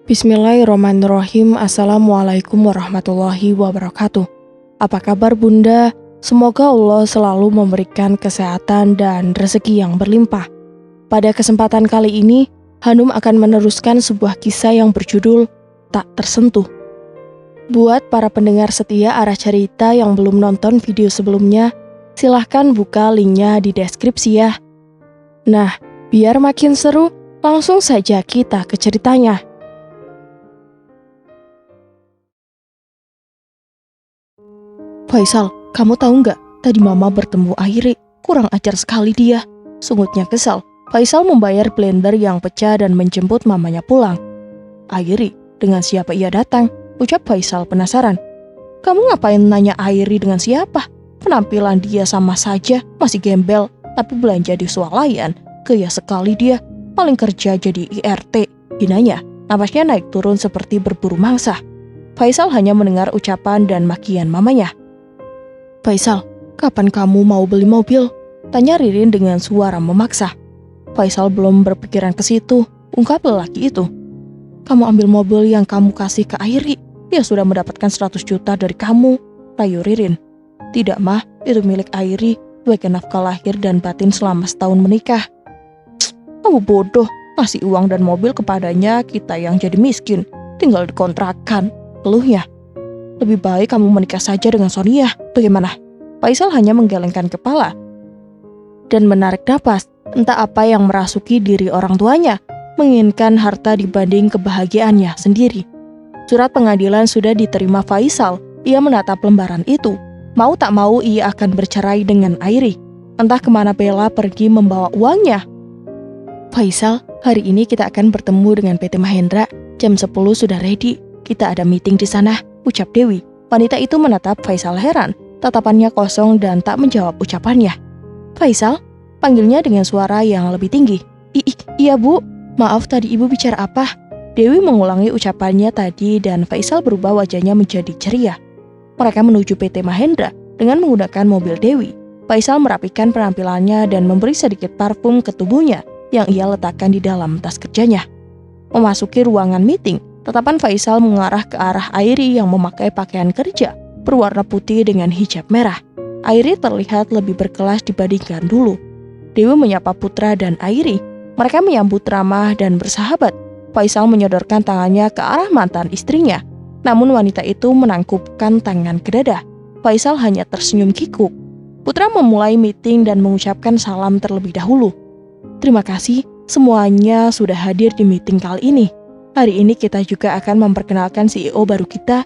Bismillahirrahmanirrahim. Assalamualaikum warahmatullahi wabarakatuh. Apa kabar Bunda? Semoga Allah selalu memberikan kesehatan dan rezeki yang berlimpah. Pada kesempatan kali ini, Hanum akan meneruskan sebuah kisah yang berjudul Tak Tersentuh. Buat para pendengar setia arah cerita yang belum nonton video sebelumnya, silahkan buka linknya di deskripsi ya. Nah, biar makin seru, langsung saja kita ke ceritanya. Faisal, kamu tahu nggak? Tadi Mama bertemu Airi, kurang ajar sekali dia. Sungutnya kesal, Faisal membayar blender yang pecah dan menjemput mamanya pulang. Airi, dengan siapa ia datang? Ucap Faisal penasaran. Kamu ngapain nanya Airi dengan siapa? Penampilan dia sama saja, masih gembel, tapi belanja di swalayan. Gaya sekali dia, paling kerja jadi IRT. Hinanya, napasnya naik turun seperti berburu mangsa. Faisal hanya mendengar ucapan dan makian mamanya. Faisal, kapan kamu mau beli mobil? Tanya Ririn dengan suara memaksa. Faisal belum berpikiran ke situ, ungkap lelaki itu. Kamu ambil mobil yang kamu kasih ke Airi. Dia sudah mendapatkan 100 juta dari kamu, rayu Ririn. Tidak mah, itu milik Airi, sebagai nafkah lahir dan batin selama setahun menikah. Kamu bodoh, kasih uang dan mobil kepadanya, kita yang jadi miskin, tinggal dikontrakan, keluhnya. Lebih baik kamu menikah saja dengan Sonia. Bagaimana? Faisal hanya menggelengkan kepala dan menarik napas. Entah apa yang merasuki diri orang tuanya, menginginkan harta dibanding kebahagiaannya sendiri. Surat pengadilan sudah diterima Faisal. Ia menatap lembaran itu. Mau tak mau ia akan bercerai dengan Airi. Entah kemana Bella pergi membawa uangnya. Faisal, hari ini kita akan bertemu dengan PT Mahendra. Jam 10 sudah ready. Kita ada meeting di sana, ucap Dewi. Wanita itu menatap Faisal heran. Tatapannya kosong dan tak menjawab ucapannya. Faisal, panggilnya dengan suara yang lebih tinggi. Iya Bu, maaf tadi Ibu bicara apa? Dewi mengulangi ucapannya tadi dan Faisal berubah wajahnya menjadi ceria. Mereka menuju PT Mahendra dengan menggunakan mobil Dewi. Faisal merapikan penampilannya dan memberi sedikit parfum ke tubuhnya yang ia letakkan di dalam tas kerjanya. Memasuki ruangan meeting, tatapan Faisal mengarah ke arah Airi yang memakai pakaian kerja berwarna putih dengan hijab merah. Airi terlihat lebih berkelas dibandingkan dulu. Dewi menyapa Putra dan Airi. Mereka menyambut ramah dan bersahabat. Faisal menyodorkan tangannya ke arah mantan istrinya. Namun wanita itu menangkupkan tangan ke dada. Faisal hanya tersenyum kikuk. Putra memulai meeting dan mengucapkan salam terlebih dahulu. Terima kasih, semuanya sudah hadir di meeting kali ini. Hari ini kita juga akan memperkenalkan CEO baru kita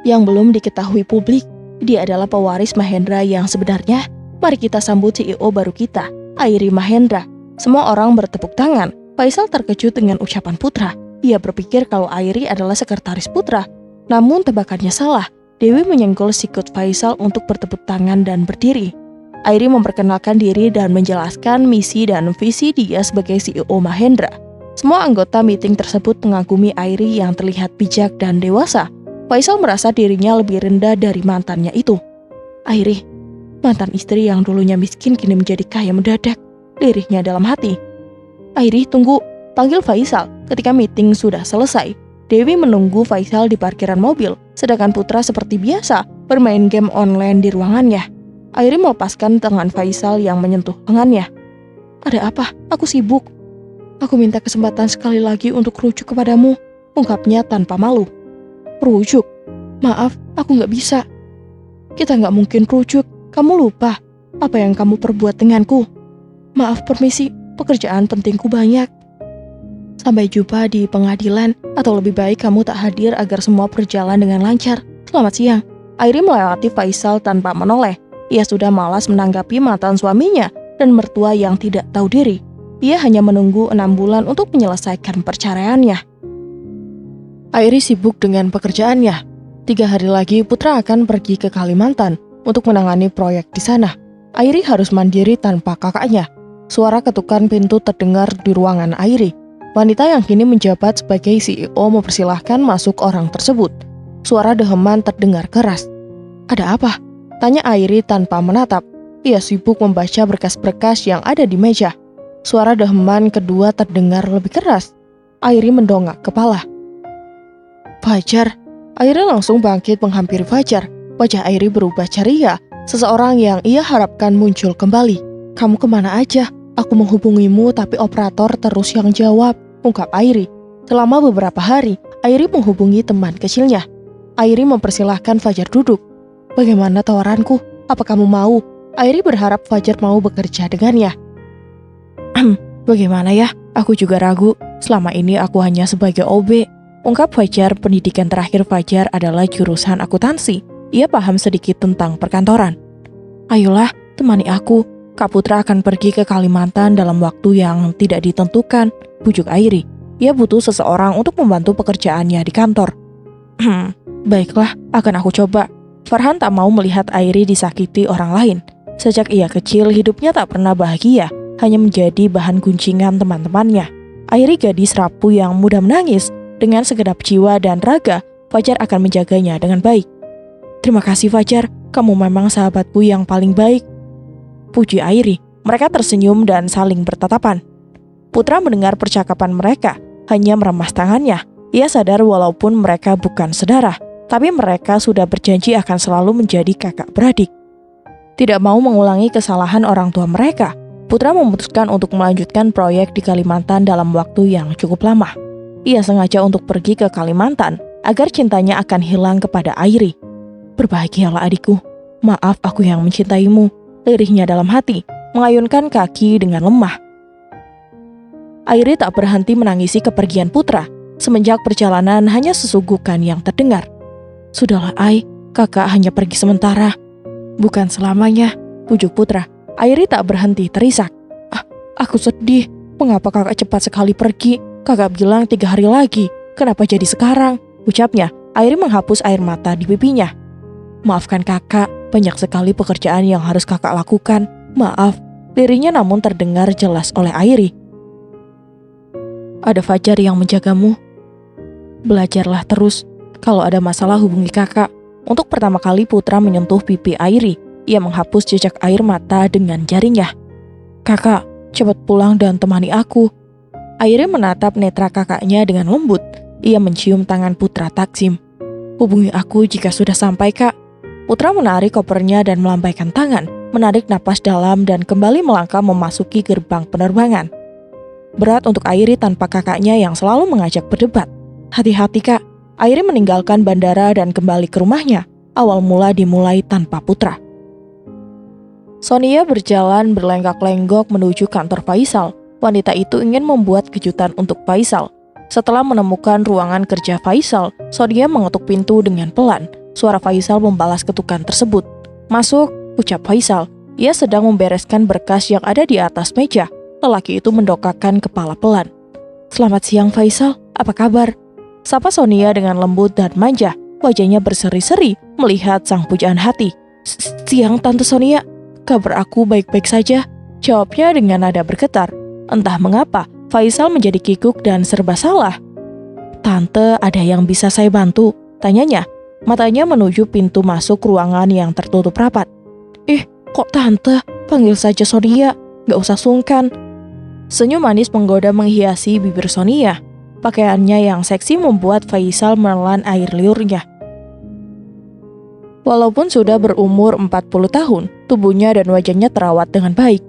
yang belum diketahui publik. Dia adalah pewaris Mahendra yang sebenarnya. Mari kita sambut CEO baru kita, Airi Mahendra. Semua orang bertepuk tangan. Faisal terkejut dengan ucapan Putra. Ia berpikir kalau Airi adalah sekretaris Putra. Namun tebakannya salah. Dewi menyenggol sikut Faisal untuk bertepuk tangan dan berdiri. Airi memperkenalkan diri dan menjelaskan misi dan visi dia sebagai CEO Mahendra. Semua anggota meeting tersebut mengagumi Airi yang terlihat bijak dan dewasa. Faisal merasa dirinya lebih rendah dari mantannya itu. Airi, mantan istri yang dulunya miskin kini menjadi kaya mendadak, lirihnya dalam hati. Airi, tunggu, panggil Faisal. Ketika meeting sudah selesai, Dewi menunggu Faisal di parkiran mobil, sedangkan Putra seperti biasa bermain game online di ruangannya. Airi melepaskan tangan Faisal yang menyentuh lengannya. Ada apa? Aku sibuk. Aku minta kesempatan sekali lagi untuk rujuk kepadamu, ungkapnya tanpa malu. Rujuk? Maaf, aku nggak bisa. Kita nggak mungkin rujuk, kamu lupa apa yang kamu perbuat denganku. Maaf, permisi, pekerjaan pentingku banyak. Sampai jumpa di pengadilan, atau lebih baik kamu tak hadir agar semua berjalan dengan lancar. Selamat siang. Airi melewati Faisal tanpa menoleh. Ia sudah malas menanggapi mantan suaminya dan mertua yang tidak tahu diri. Ia hanya menunggu 6 bulan untuk menyelesaikan perceraiannya. Airi sibuk dengan pekerjaannya. 3 hari lagi Putra akan pergi ke Kalimantan untuk menangani proyek di sana. Airi harus mandiri tanpa kakaknya. Suara ketukan pintu terdengar di ruangan Airi. Wanita yang kini menjabat sebagai CEO mempersilahkan masuk orang tersebut. Suara deheman terdengar keras. Ada apa? Tanya Airi tanpa menatap. Ia sibuk membaca berkas-berkas yang ada di meja. Suara deheman kedua terdengar lebih keras. Airi mendongak kepala. Fajar. Airi langsung bangkit menghampiri Fajar. Wajah Airi berubah ceria, seseorang yang ia harapkan muncul kembali. Kamu kemana aja? Aku menghubungimu tapi operator terus yang jawab, ungkap Airi. Selama beberapa hari, Airi menghubungi teman kecilnya. Airi mempersilahkan Fajar duduk. Bagaimana tawaranku? Apa kamu mau? Airi berharap Fajar mau bekerja dengannya. Bagaimana ya? Aku juga ragu. Selama ini aku hanya sebagai OB. Ungkap Fajar. Pendidikan terakhir Fajar adalah jurusan akuntansi. Ia paham sedikit tentang perkantoran. Ayolah, temani aku. Kak Putra akan pergi ke Kalimantan dalam waktu yang tidak ditentukan, bujuk Airi. Ia butuh seseorang untuk membantu pekerjaannya di kantor. Baiklah, akan aku coba. Farhan tak mau melihat Airi disakiti orang lain. Sejak ia kecil, hidupnya tak pernah bahagia, hanya menjadi bahan gunjingan teman-temannya. Airi gadis rapuh yang mudah menangis. Dengan segenap jiwa dan raga, Fajar akan menjaganya dengan baik. Terima kasih Fajar, kamu memang sahabatku yang paling baik, puji Airi. Mereka tersenyum dan saling bertatapan. Putra mendengar percakapan mereka, hanya meremas tangannya. Ia sadar walaupun mereka bukan saudara, tapi mereka sudah berjanji akan selalu menjadi kakak beradik. Tidak mau mengulangi kesalahan orang tua mereka, Putra memutuskan untuk melanjutkan proyek di Kalimantan dalam waktu yang cukup lama. Ia sengaja untuk pergi ke Kalimantan agar cintanya akan hilang kepada Airi. Berbahagialah adikku, maaf aku yang mencintaimu, lirihnya dalam hati, mengayunkan kaki dengan lemah. Airi tak berhenti menangisi kepergian Putra. Semenjak perjalanan hanya sesugukan yang terdengar. Sudahlah Ai, kakak hanya pergi sementara. Bukan selamanya, pujuk Putra. Airi tak berhenti terisak. Aku sedih, mengapa kakak cepat sekali pergi? Kakak bilang 3 hari lagi, kenapa jadi sekarang? Ucapnya. Airi menghapus air mata di pipinya. Maafkan kakak, banyak sekali pekerjaan yang harus kakak lakukan. Maaf, lirihnya namun terdengar jelas oleh Airi. Ada Fajar yang menjagamu. Belajarlah terus, kalau ada masalah hubungi kakak. Untuk pertama kali Putra menyentuh pipi Airi. Ia menghapus jejak air mata dengan jarinya. Kakak, cepat pulang dan temani aku. Airi menatap netra kakaknya dengan lembut. Ia mencium tangan Putra Taksim. Hubungi aku jika sudah sampai kak. Putra menarik kopernya dan melambaikan tangan, menarik napas dalam dan kembali melangkah memasuki gerbang penerbangan. Berat untuk Airi tanpa kakaknya yang selalu mengajak berdebat. Hati-hati kak. Airi meninggalkan bandara dan kembali ke rumahnya. Awal mula dimulai tanpa Putra. Sonia berjalan berlenggak-lenggok menuju kantor Faisal. Wanita itu ingin membuat kejutan untuk Faisal. Setelah menemukan ruangan kerja Faisal, Sonia mengetuk pintu dengan pelan. Suara Faisal membalas ketukan tersebut. Masuk, ucap Faisal. Ia sedang membereskan berkas yang ada di atas meja. Lelaki itu mendongakkan kepala pelan. Selamat siang Faisal, apa kabar? Sapa Sonia dengan lembut dan manja. Wajahnya berseri-seri melihat sang pujaan hati. Siang Tante Sonia, kabar aku baik-baik saja, jawabnya dengan nada bergetar. Entah mengapa, Faisal menjadi kikuk dan serba salah. Tante, ada yang bisa saya bantu? Tanyanya. Matanya menuju pintu masuk ruangan yang tertutup rapat. Kok Tante? Panggil saja Sonia, gak usah sungkan. Senyum manis menggoda menghiasi bibir Sonia. Pakaiannya yang seksi membuat Faisal menelan air liurnya. Walaupun sudah berumur 40 tahun, tubuhnya dan wajahnya terawat dengan baik.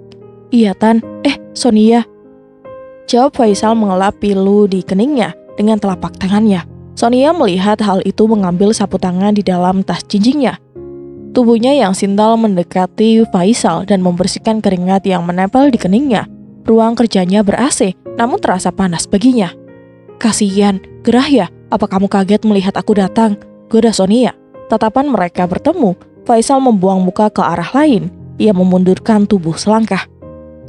Iya Tan, Sonia. Jawab Faisal mengelap pilu di keningnya dengan telapak tangannya. Sonia melihat hal itu mengambil sapu tangan di dalam tas jinjingnya. Tubuhnya yang sintal mendekati Faisal dan membersihkan keringat yang menempel di keningnya. Ruang kerjanya ber-AC, namun terasa panas baginya. Kasihan, gerah ya, apa kamu kaget melihat aku datang? Goda Sonia. Tatapan mereka bertemu, Faisal membuang muka ke arah lain. Ia memundurkan tubuh selangkah.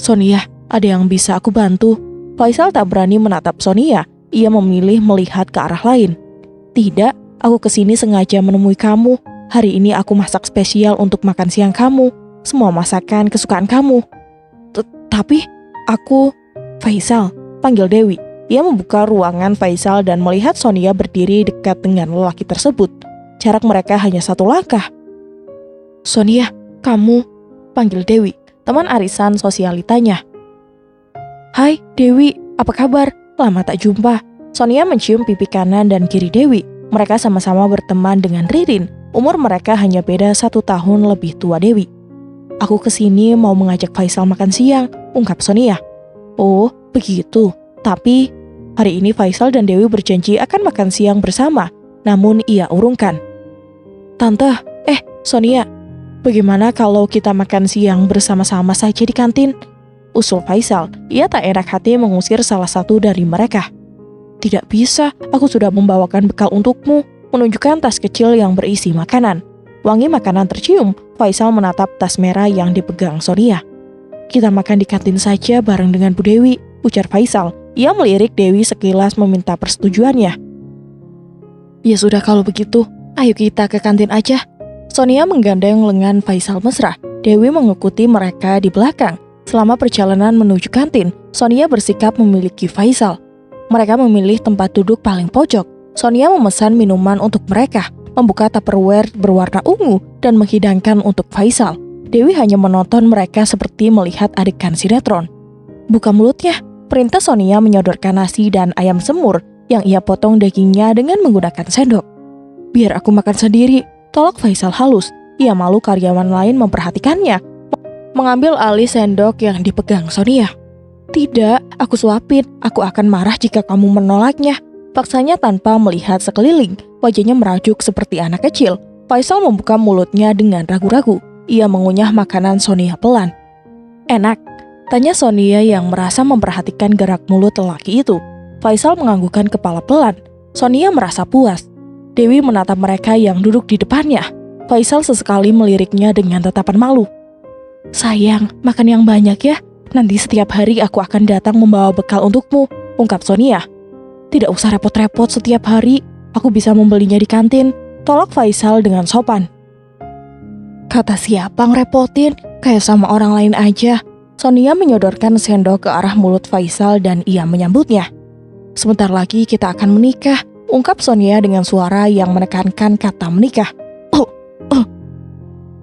Sonia, ada yang bisa aku bantu? Faisal tak berani menatap Sonia. Ia memilih melihat ke arah lain. Tidak, aku kesini sengaja menemui kamu. Hari ini aku masak spesial untuk makan siang kamu. Semua masakan kesukaan kamu. Tapi, aku... Faisal, panggil Dewi. Ia membuka ruangan Faisal dan melihat Sonia berdiri dekat dengan lelaki tersebut. Jarak mereka hanya 1 langkah. Sonia, kamu... Panggil Dewi, teman arisan sosialitanya. Hai, Dewi, apa kabar? Lama tak jumpa. Sonia mencium pipi kanan dan kiri Dewi. Mereka sama-sama berteman dengan Ririn. Umur mereka hanya beda 1 tahun lebih tua Dewi. Aku kesini mau mengajak Faisal makan siang, ungkap Sonia. Oh, begitu. Tapi hari ini Faisal dan Dewi berjanji akan makan siang bersama. Namun ia urungkan. Tante, Sonia, bagaimana kalau kita makan siang bersama-sama saja di kantin? Usul Faisal. Ia tak enak hati mengusir salah satu dari mereka. Tidak bisa, aku sudah membawakan bekal untukmu, menunjukkan tas kecil yang berisi makanan. Wangi makanan tercium, Faisal menatap tas merah yang dipegang Sonia. Kita makan di kantin saja bareng dengan Bu Dewi, ujar Faisal. Ia melirik Dewi sekilas meminta persetujuannya. Ya sudah kalau begitu, ayo kita ke kantin aja. Sonia menggandeng lengan Faisal mesra. Dewi mengikuti mereka di belakang. Selama perjalanan menuju kantin, Sonia bersikap memiliki Faisal. Mereka memilih tempat duduk paling pojok. Sonia memesan minuman untuk mereka, membuka Tupperware berwarna ungu dan menghidangkan untuk Faisal. Dewi hanya menonton mereka seperti melihat adegan sinetron. Buka mulutnya, perintah Sonia menyodorkan nasi dan ayam semur yang ia potong dagingnya dengan menggunakan sendok. Biar aku makan sendiri, tolak Faisal halus. Ia malu karyawan lain memperhatikannya. Mengambil alih sendok yang dipegang Sonia. Tidak, aku suapin. Aku akan marah jika kamu menolaknya. Paksanya tanpa melihat sekeliling. Wajahnya merajuk seperti anak kecil. Faisal membuka mulutnya dengan ragu-ragu. Ia mengunyah makanan Sonia pelan. Enak? Tanya Sonia yang merasa memperhatikan gerak mulut lelaki itu. Faisal menganggukkan kepala pelan. Sonia merasa puas. Dewi menatap mereka yang duduk di depannya. Faisal sesekali meliriknya dengan tatapan malu. Sayang, makan yang banyak ya. Nanti setiap hari aku akan datang membawa bekal untukmu, ungkap Sonia. Tidak usah repot-repot setiap hari, aku bisa membelinya di kantin, tolak Faisal dengan sopan. Kata siapa ngerepotin, kayak sama orang lain aja. Sonia menyodorkan sendok ke arah mulut Faisal dan ia menyambutnya. Sebentar lagi kita akan menikah, ungkap Sonia dengan suara yang menekankan kata menikah.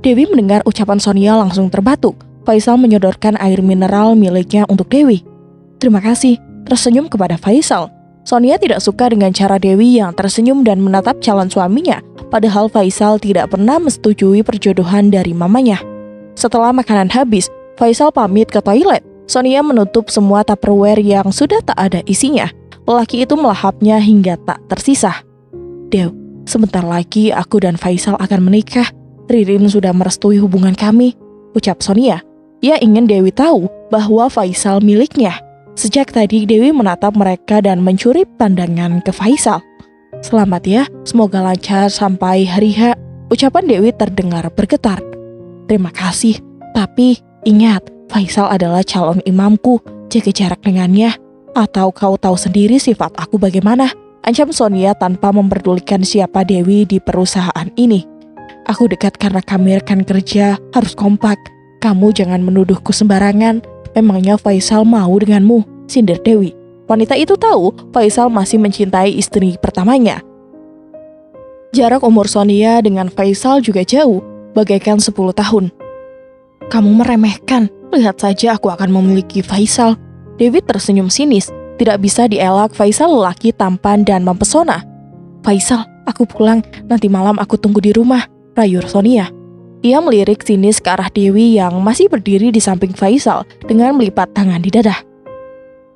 Dewi mendengar ucapan Sonia langsung terbatuk. Faisal menyodorkan air mineral miliknya untuk Dewi. Terima kasih, tersenyum kepada Faisal. Sonia tidak suka dengan cara Dewi yang tersenyum dan menatap calon suaminya, padahal Faisal tidak pernah menyetujui perjodohan dari mamanya. Setelah makanan habis, Faisal pamit ke toilet. Sonia menutup semua Tupperware yang sudah tak ada isinya. Lelaki itu melahapnya hingga tak tersisa. Dew, sebentar lagi aku dan Faisal akan menikah. Ririn sudah merestui hubungan kami, ucap Sonia. Ia ingin Dewi tahu bahwa Faisal miliknya. Sejak tadi Dewi menatap mereka dan mencuri pandangan ke Faisal. Selamat ya, semoga lancar sampai hari H, ucapan Dewi terdengar bergetar. Terima kasih, tapi ingat, Faisal adalah calon imamku, jaga jarak dengannya. Atau kau tahu sendiri sifat aku bagaimana, ancam Sonia tanpa memperdulikan siapa Dewi di perusahaan ini. Aku dekat karena kami rekan kerja, harus kompak. Kamu jangan menuduhku sembarangan. Memangnya Faisal mau denganmu, sindir Dewi. Wanita itu tahu Faisal masih mencintai istri pertamanya. Jarak umur Sonia dengan Faisal juga jauh, bagaikan 10 tahun. Kamu meremehkan, lihat saja aku akan memiliki Faisal. Dewi tersenyum sinis, tidak bisa dielak Faisal lelaki tampan dan mempesona. Faisal, aku pulang, nanti malam aku tunggu di rumah, rayur Sonia. Ia melirik sinis ke arah Dewi yang masih berdiri di samping Faisal dengan melipat tangan di dada.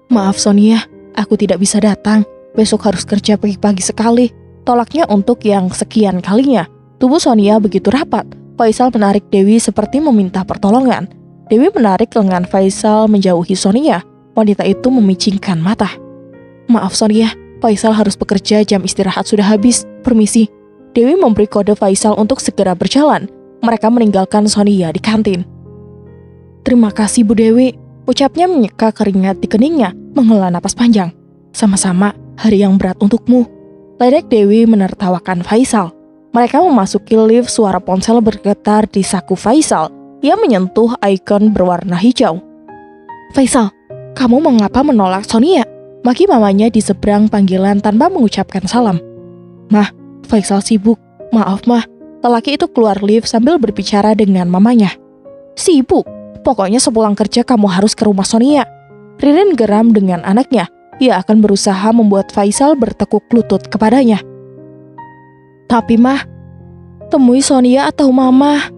Maaf Sonia, aku tidak bisa datang. Besok harus kerja pagi-pagi sekali. Tolaknya untuk yang sekian kalinya. Tubuh Sonia begitu rapat. Faisal menarik Dewi seperti meminta pertolongan. Dewi menarik lengan Faisal menjauhi Sonia. Wanita itu memicingkan mata. Maaf Sonia, Faisal harus bekerja, jam istirahat sudah habis. Permisi. Dewi memberi kode Faisal untuk segera berjalan. Mereka meninggalkan Sonia di kantin. Terima kasih Bu Dewi, ucapnya menyeka keringat di keningnya, menghela napas panjang. Sama-sama, hari yang berat untukmu. Ledek Dewi menertawakan Faisal. Mereka memasuki lift, suara ponsel bergetar di saku Faisal. Ia menyentuh ikon berwarna hijau. Faisal, kamu mengapa menolak Sonia? Maki mamanya di seberang panggilan tanpa mengucapkan salam. Mah, Faisal sibuk. Maaf mah. Lelaki itu keluar lift sambil berbicara dengan mamanya. Sibuk? Pokoknya sepulang kerja kamu harus ke rumah Sonia. Ririn geram dengan anaknya. ia akan berusaha membuat Faisal bertekuk lutut kepadanya. Tapi Mah, temui Sonia atau Mama.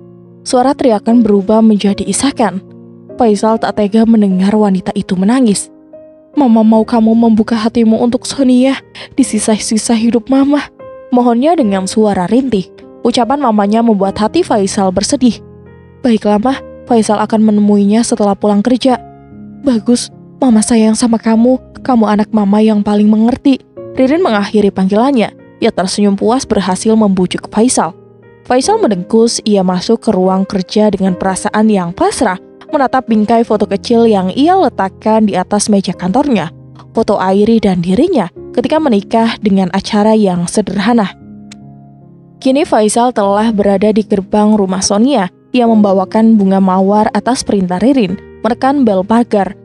Suara teriakan berubah menjadi isakan. Faisal tak tega mendengar wanita itu menangis. Mama mau kamu membuka hatimu untuk Sonia di sisa-sisa hidup Mama. Mohonnya dengan suara rintih. Ucapan mamanya membuat hati Faisal bersedih. Baiklah Mah, Faisal akan menemuinya setelah pulang kerja. Bagus, Mama sayang sama kamu anak Mama yang paling mengerti. Ririn mengakhiri panggilannya. Ia tersenyum puas berhasil membujuk Faisal. Faisal mendengkus, ia masuk ke ruang kerja dengan perasaan yang pasrah, menatap bingkai foto kecil yang ia letakkan di atas meja kantornya. Foto Airi dan dirinya ketika menikah dengan acara yang sederhana. Kini Faisal telah berada di gerbang rumah Sonia. Ia membawakan bunga mawar atas perintah Ririn, menekan bel pagar.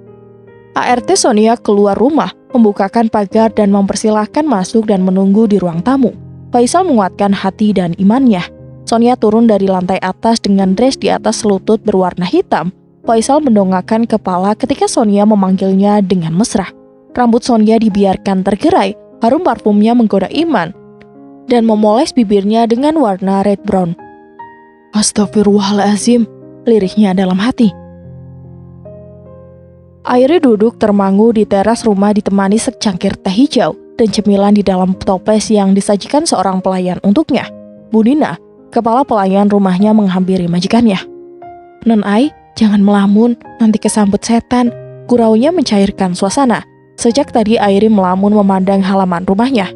ART Sonia keluar rumah, membukakan pagar dan mempersilahkan masuk dan menunggu di ruang tamu. Faisal menguatkan hati dan imannya. Sonia turun dari lantai atas dengan dress di atas lutut berwarna hitam. Faisal mendongakkan kepala ketika Sonia memanggilnya dengan mesra. Rambut Sonia dibiarkan tergerai, harum parfumnya menggoda iman, dan memoles bibirnya dengan warna red brown. Astagfirullahaladzim, lirihnya dalam hati. Airi duduk termangu di teras rumah ditemani secangkir teh hijau dan cemilan di dalam toples yang disajikan seorang pelayan untuknya. Bu Nina, kepala pelayan rumahnya menghampiri majikannya. Non Ai, jangan melamun, nanti kesambut setan. Guraunya mencairkan suasana. Sejak tadi Airi melamun memandang halaman rumahnya.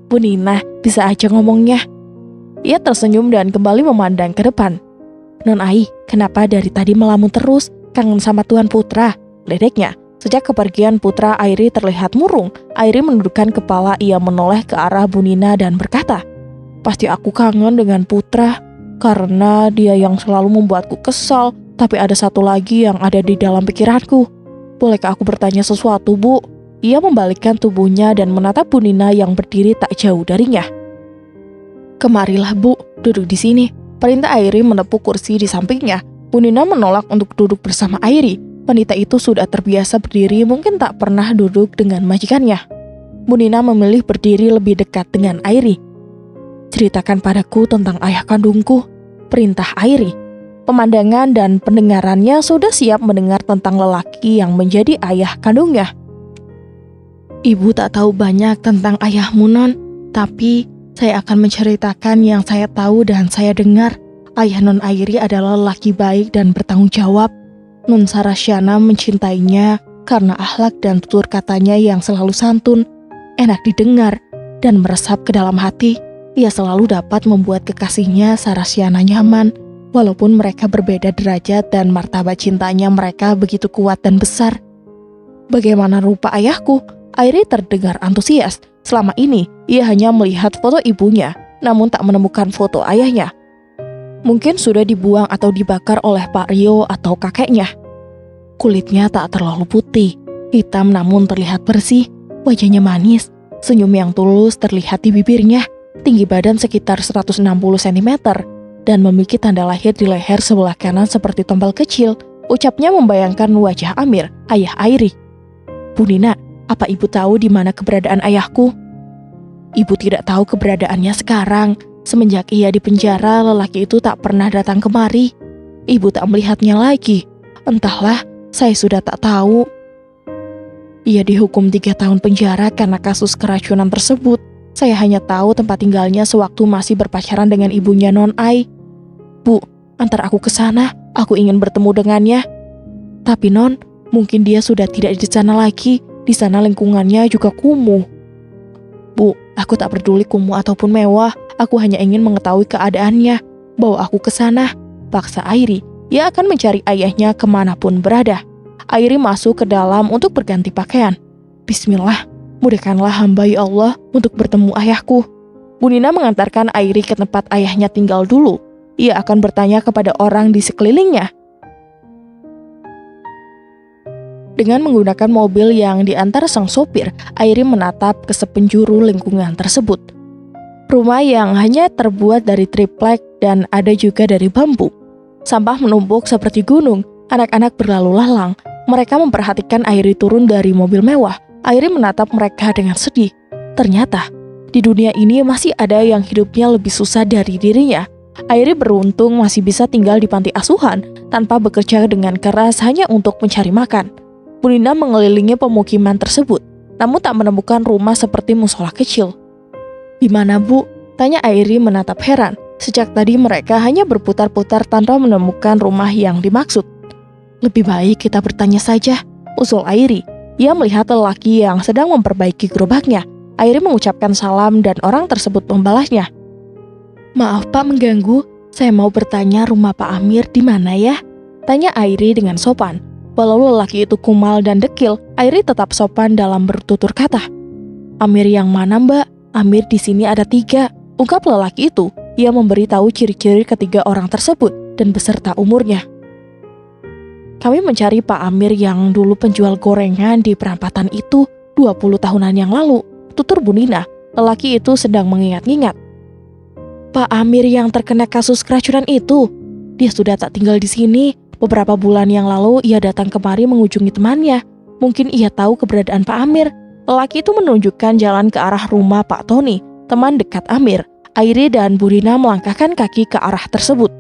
Bu Nina, bisa aja ngomongnya. Ia tersenyum dan kembali memandang ke depan. Non Ai, kenapa dari tadi melamun terus? Kangen sama Tuan Putra? Ledeknya. Sejak kepergian Putra Airi terlihat murung. Airi menundukkan kepala, ia menoleh ke arah Bu Nina dan berkata, pasti aku kangen dengan Putra, karena dia yang selalu membuatku kesal. Tapi ada satu lagi yang ada di dalam pikiranku. Bolehkah aku bertanya sesuatu, Bu? Ia membalikkan tubuhnya dan menatap Bu Nina yang berdiri tak jauh darinya. Kemarilah Bu, duduk di sini. Perintah Airi menepuk kursi di sampingnya. Bu Nina menolak untuk duduk bersama Airi. Wanita itu sudah terbiasa berdiri, mungkin tak pernah duduk dengan majikannya. Bu Nina memilih berdiri lebih dekat dengan Airi. Ceritakan padaku tentang ayah kandungku, perintah Airi. Pemandangan dan pendengarannya sudah siap mendengar tentang lelaki yang menjadi ayah kandungnya. Ibu tak tahu banyak tentang ayahmu, Non, tapi saya akan menceritakan yang saya tahu dan saya dengar. Ayah Non Airi adalah lelaki baik dan bertanggung jawab. Nun Sarasyana mencintainya karena akhlak dan tutur katanya yang selalu santun, enak didengar, dan meresap ke dalam hati. Ia selalu dapat membuat kekasihnya Sarasyana nyaman, walaupun mereka berbeda derajat dan martabat cintanya mereka begitu kuat dan besar. Bagaimana rupa ayahku? Airi terdengar antusias. Selama ini, ia hanya melihat foto ibunya, namun tak menemukan foto ayahnya. Mungkin sudah dibuang atau dibakar oleh Pak Rio atau kakeknya. Kulitnya tak terlalu putih, hitam namun terlihat bersih. Wajahnya manis, senyum yang tulus terlihat di bibirnya. Tinggi badan sekitar 160 cm dan memiliki tanda lahir di leher sebelah kanan seperti tombol kecil. Ucapnya membayangkan wajah Amir, ayah Airi. Bu Nina, apa ibu tahu di mana keberadaan ayahku? Ibu tidak tahu keberadaannya sekarang. Semenjak ia di penjara, lelaki itu tak pernah datang kemari. Ibu tak melihatnya lagi. Entahlah, saya sudah tak tahu. Ia dihukum 3 tahun penjara karena kasus keracunan tersebut. Saya hanya tahu tempat tinggalnya sewaktu masih berpacaran dengan ibunya Non Ai. Bu, antar aku ke sana. Aku ingin bertemu dengannya. Tapi Non, mungkin dia sudah tidak di sana lagi. Di sana lingkungannya juga kumuh. Bu, aku tak peduli kumuh ataupun mewah. Aku hanya ingin mengetahui keadaannya. Bawa aku ke sana, paksa Airi. Ia akan mencari ayahnya kemanapun berada. Airi masuk ke dalam untuk berganti pakaian. Bismillah, mudahkanlah hamba ya Allah untuk bertemu ayahku. Bu Nina mengantarkan Airi ke tempat ayahnya tinggal dulu. Ia akan bertanya kepada orang di sekelilingnya. Dengan menggunakan mobil yang diantar sang sopir, Airi menatap ke sepenjuru lingkungan tersebut. Rumah yang hanya terbuat dari triplek dan ada juga dari bambu. Sampah menumpuk seperti gunung. Anak-anak berlalu lalang. Mereka memperhatikan Airi turun dari mobil mewah. Airi menatap mereka dengan sedih. Ternyata, di dunia ini masih ada yang hidupnya lebih susah dari dirinya. Airi beruntung masih bisa tinggal di panti asuhan tanpa bekerja dengan keras hanya untuk mencari makan. Bu Nina mengelilingi pemukiman tersebut, namun tak menemukan rumah seperti musola kecil. "Di mana, Bu?" tanya Airi menatap heran. Sejak tadi mereka hanya berputar-putar tanpa menemukan rumah yang dimaksud. "Lebih baik kita bertanya saja," usul Airi. Ia melihat lelaki yang sedang memperbaiki gerobaknya. Airi mengucapkan salam dan orang tersebut membalasnya. "Maaf Pak mengganggu, saya mau bertanya rumah Pak Amir di mana ya?" tanya Airi dengan sopan. Walau lelaki itu kumal dan dekil, Airi tetap sopan dalam bertutur kata. "Amir yang mana Mbak? Amir di sini ada 3, ungkap lelaki itu. Ia memberitahu ciri-ciri ketiga orang tersebut dan beserta umurnya. "Kami mencari Pak Amir yang dulu penjual gorengan di perempatan itu 20 tahunan yang lalu," tutur Bu Nina. Lelaki itu sedang mengingat-ingat. "Pak Amir yang terkena kasus keracunan itu? Dia sudah tak tinggal di sini. Beberapa bulan yang lalu ia datang kemari mengunjungi temannya. Mungkin ia tahu keberadaan Pak Amir." Lelaki itu menunjukkan jalan ke arah rumah Pak Tony, teman dekat Amir. Airi dan Bu Nina melangkahkan kaki ke arah tersebut.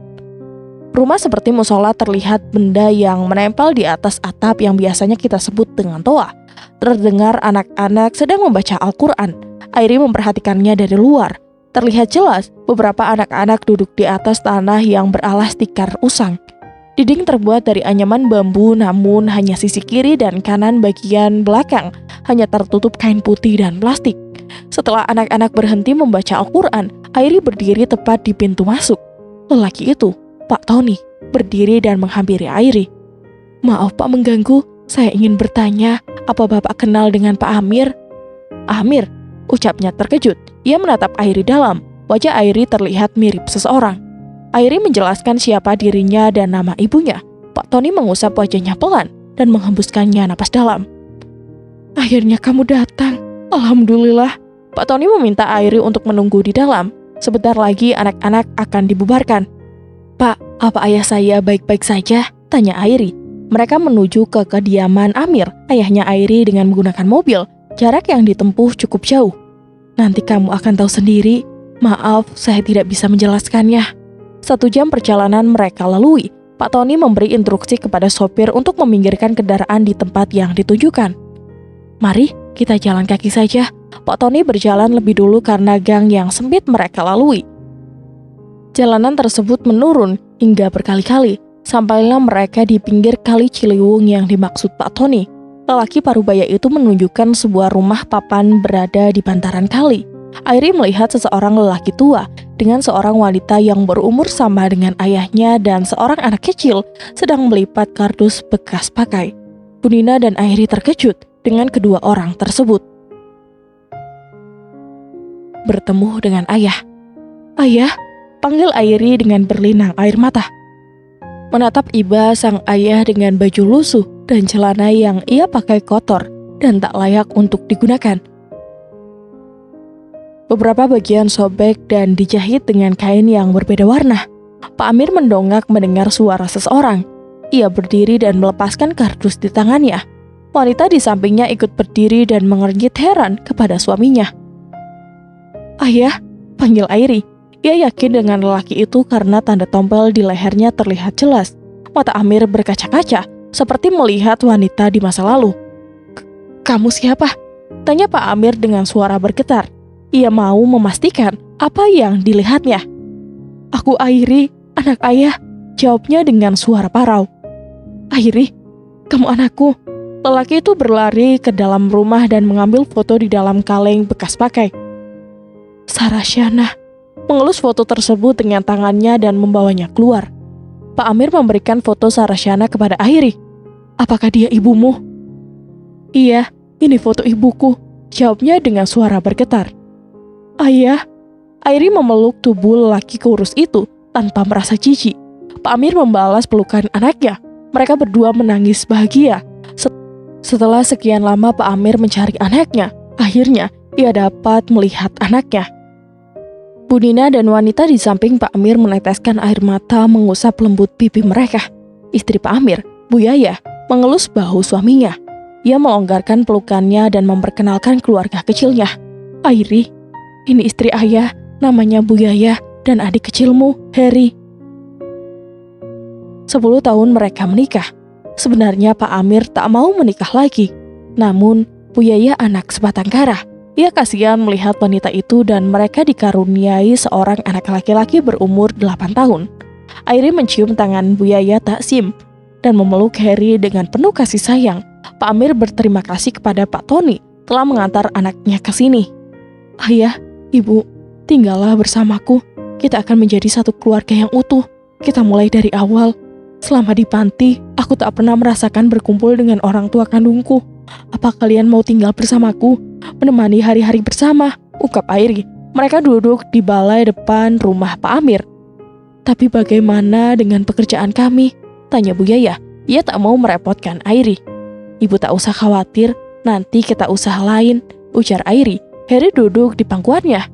Rumah seperti musola terlihat benda yang menempel di atas atap yang biasanya kita sebut dengan toa. Terdengar anak-anak sedang membaca Al-Quran. Airi memperhatikannya dari luar. Terlihat jelas beberapa anak-anak duduk di atas tanah yang beralas tikar usang. Dinding terbuat dari anyaman bambu, namun hanya sisi kiri dan kanan bagian belakang hanya tertutup kain putih dan plastik. Setelah anak-anak berhenti membaca Al-Quran, Airi berdiri tepat di pintu masuk. Lelaki itu, Pak Tony, berdiri dan menghampiri Airi. "Maaf Pak mengganggu, saya ingin bertanya, apa Bapak kenal dengan Pak Amir?" "Amir?" ucapnya terkejut. Ia menatap Airi dalam. Wajah Airi terlihat mirip seseorang. Airi menjelaskan siapa dirinya dan nama ibunya. Pak Tony mengusap wajahnya pelan dan menghembuskannya napas dalam. "Akhirnya kamu datang. Alhamdulillah." Pak Tony meminta Airi untuk menunggu di dalam. Sebentar lagi anak-anak akan dibubarkan. "Pak, apa ayah saya baik-baik saja?" tanya Airi. Mereka menuju ke kediaman Amir, ayahnya Airi, dengan menggunakan mobil. Jarak yang ditempuh cukup jauh. "Nanti kamu akan tahu sendiri. Maaf, saya tidak bisa menjelaskannya." 1 jam perjalanan mereka lalui. Pak Tony memberi instruksi kepada sopir untuk meminggirkan kendaraan di tempat yang ditunjukkan. "Mari, kita jalan kaki saja." Pak Tony berjalan lebih dulu karena gang yang sempit mereka lalui. Jalanan tersebut menurun hingga berkali-kali. Sampailah mereka di pinggir kali Ciliwung yang dimaksud Pak Tony. Lelaki parubaya itu menunjukkan sebuah rumah papan berada di bantaran kali. Airi melihat seseorang lelaki tua dengan seorang wanita yang berumur sama dengan ayahnya dan seorang anak kecil sedang melipat kardus bekas pakai. Bu Nina dan Airi terkejut dengan kedua orang tersebut. Bertemu dengan ayah. "Ayah?" panggil Airi dengan berlinang air mata. Menatap iba sang ayah dengan baju lusuh dan celana yang ia pakai kotor dan tak layak untuk digunakan. Beberapa bagian sobek dan dijahit dengan kain yang berbeda warna. Pak Amir mendongak mendengar suara seseorang. Ia berdiri dan melepaskan kardus di tangannya. Wanita di sampingnya ikut berdiri dan mengernyit heran kepada suaminya. "Ayah?" panggil Airi. Ia yakin dengan lelaki itu karena tanda tompel di lehernya terlihat jelas. Mata Amir berkaca-kaca, seperti melihat wanita di masa lalu. "Kamu siapa?" tanya Pak Amir dengan suara bergetar. Ia mau memastikan apa yang dilihatnya. "Aku Airi, anak ayah," jawabnya dengan suara parau. "Airi, kamu anakku." Lelaki itu berlari ke dalam rumah dan mengambil foto di dalam kaleng bekas pakai. "Sarasyana," mengelus foto tersebut dengan tangannya dan membawanya keluar. Pak Amir memberikan foto Sarasyana kepada Airi. "Apakah dia ibumu?" "Iya, ini foto ibuku," jawabnya dengan suara bergetar. "Ayah." Airi memeluk tubuh lelaki kurus itu tanpa merasa jijik. Pak Amir membalas pelukan anaknya. Mereka berdua menangis bahagia. Setelah sekian lama Pak Amir mencari anaknya, akhirnya ia dapat melihat anaknya. Bu Nina dan wanita di samping Pak Amir meneteskan air mata mengusap lembut pipi mereka. Istri Pak Amir, Bu Yaya, mengelus bahu suaminya. Ia melonggarkan pelukannya dan memperkenalkan keluarga kecilnya. Airi, ini istri ayah, namanya Bu Yaya, dan adik kecilmu, Harry. 10 tahun mereka menikah. Sebenarnya Pak Amir tak mau menikah lagi. Namun, Bu Yaya anak sebatang kara. Ia kasihan melihat wanita itu dan mereka dikaruniai seorang anak laki-laki berumur 8 tahun. Airi mencium tangan Bu Yaya Taksim dan memeluk Harry dengan penuh kasih sayang. Pak Amir berterima kasih kepada Pak Tony telah mengantar anaknya ke sini. Ayah, Ibu, tinggallah bersamaku. Kita akan menjadi satu keluarga yang utuh. Kita mulai dari awal. Selama di panti, aku tak pernah merasakan berkumpul dengan orang tua kandungku. Apa kalian mau tinggal bersamaku? Menemani hari-hari bersama, ungkap Airi. Mereka duduk di balai depan rumah Pak Amir. Tapi bagaimana dengan pekerjaan kami? Tanya Bu Yaya. Ia tak mau merepotkan Airi. Ibu tak usah khawatir, nanti kita usaha lain, ujar Airi. Harry duduk di pangkuannya.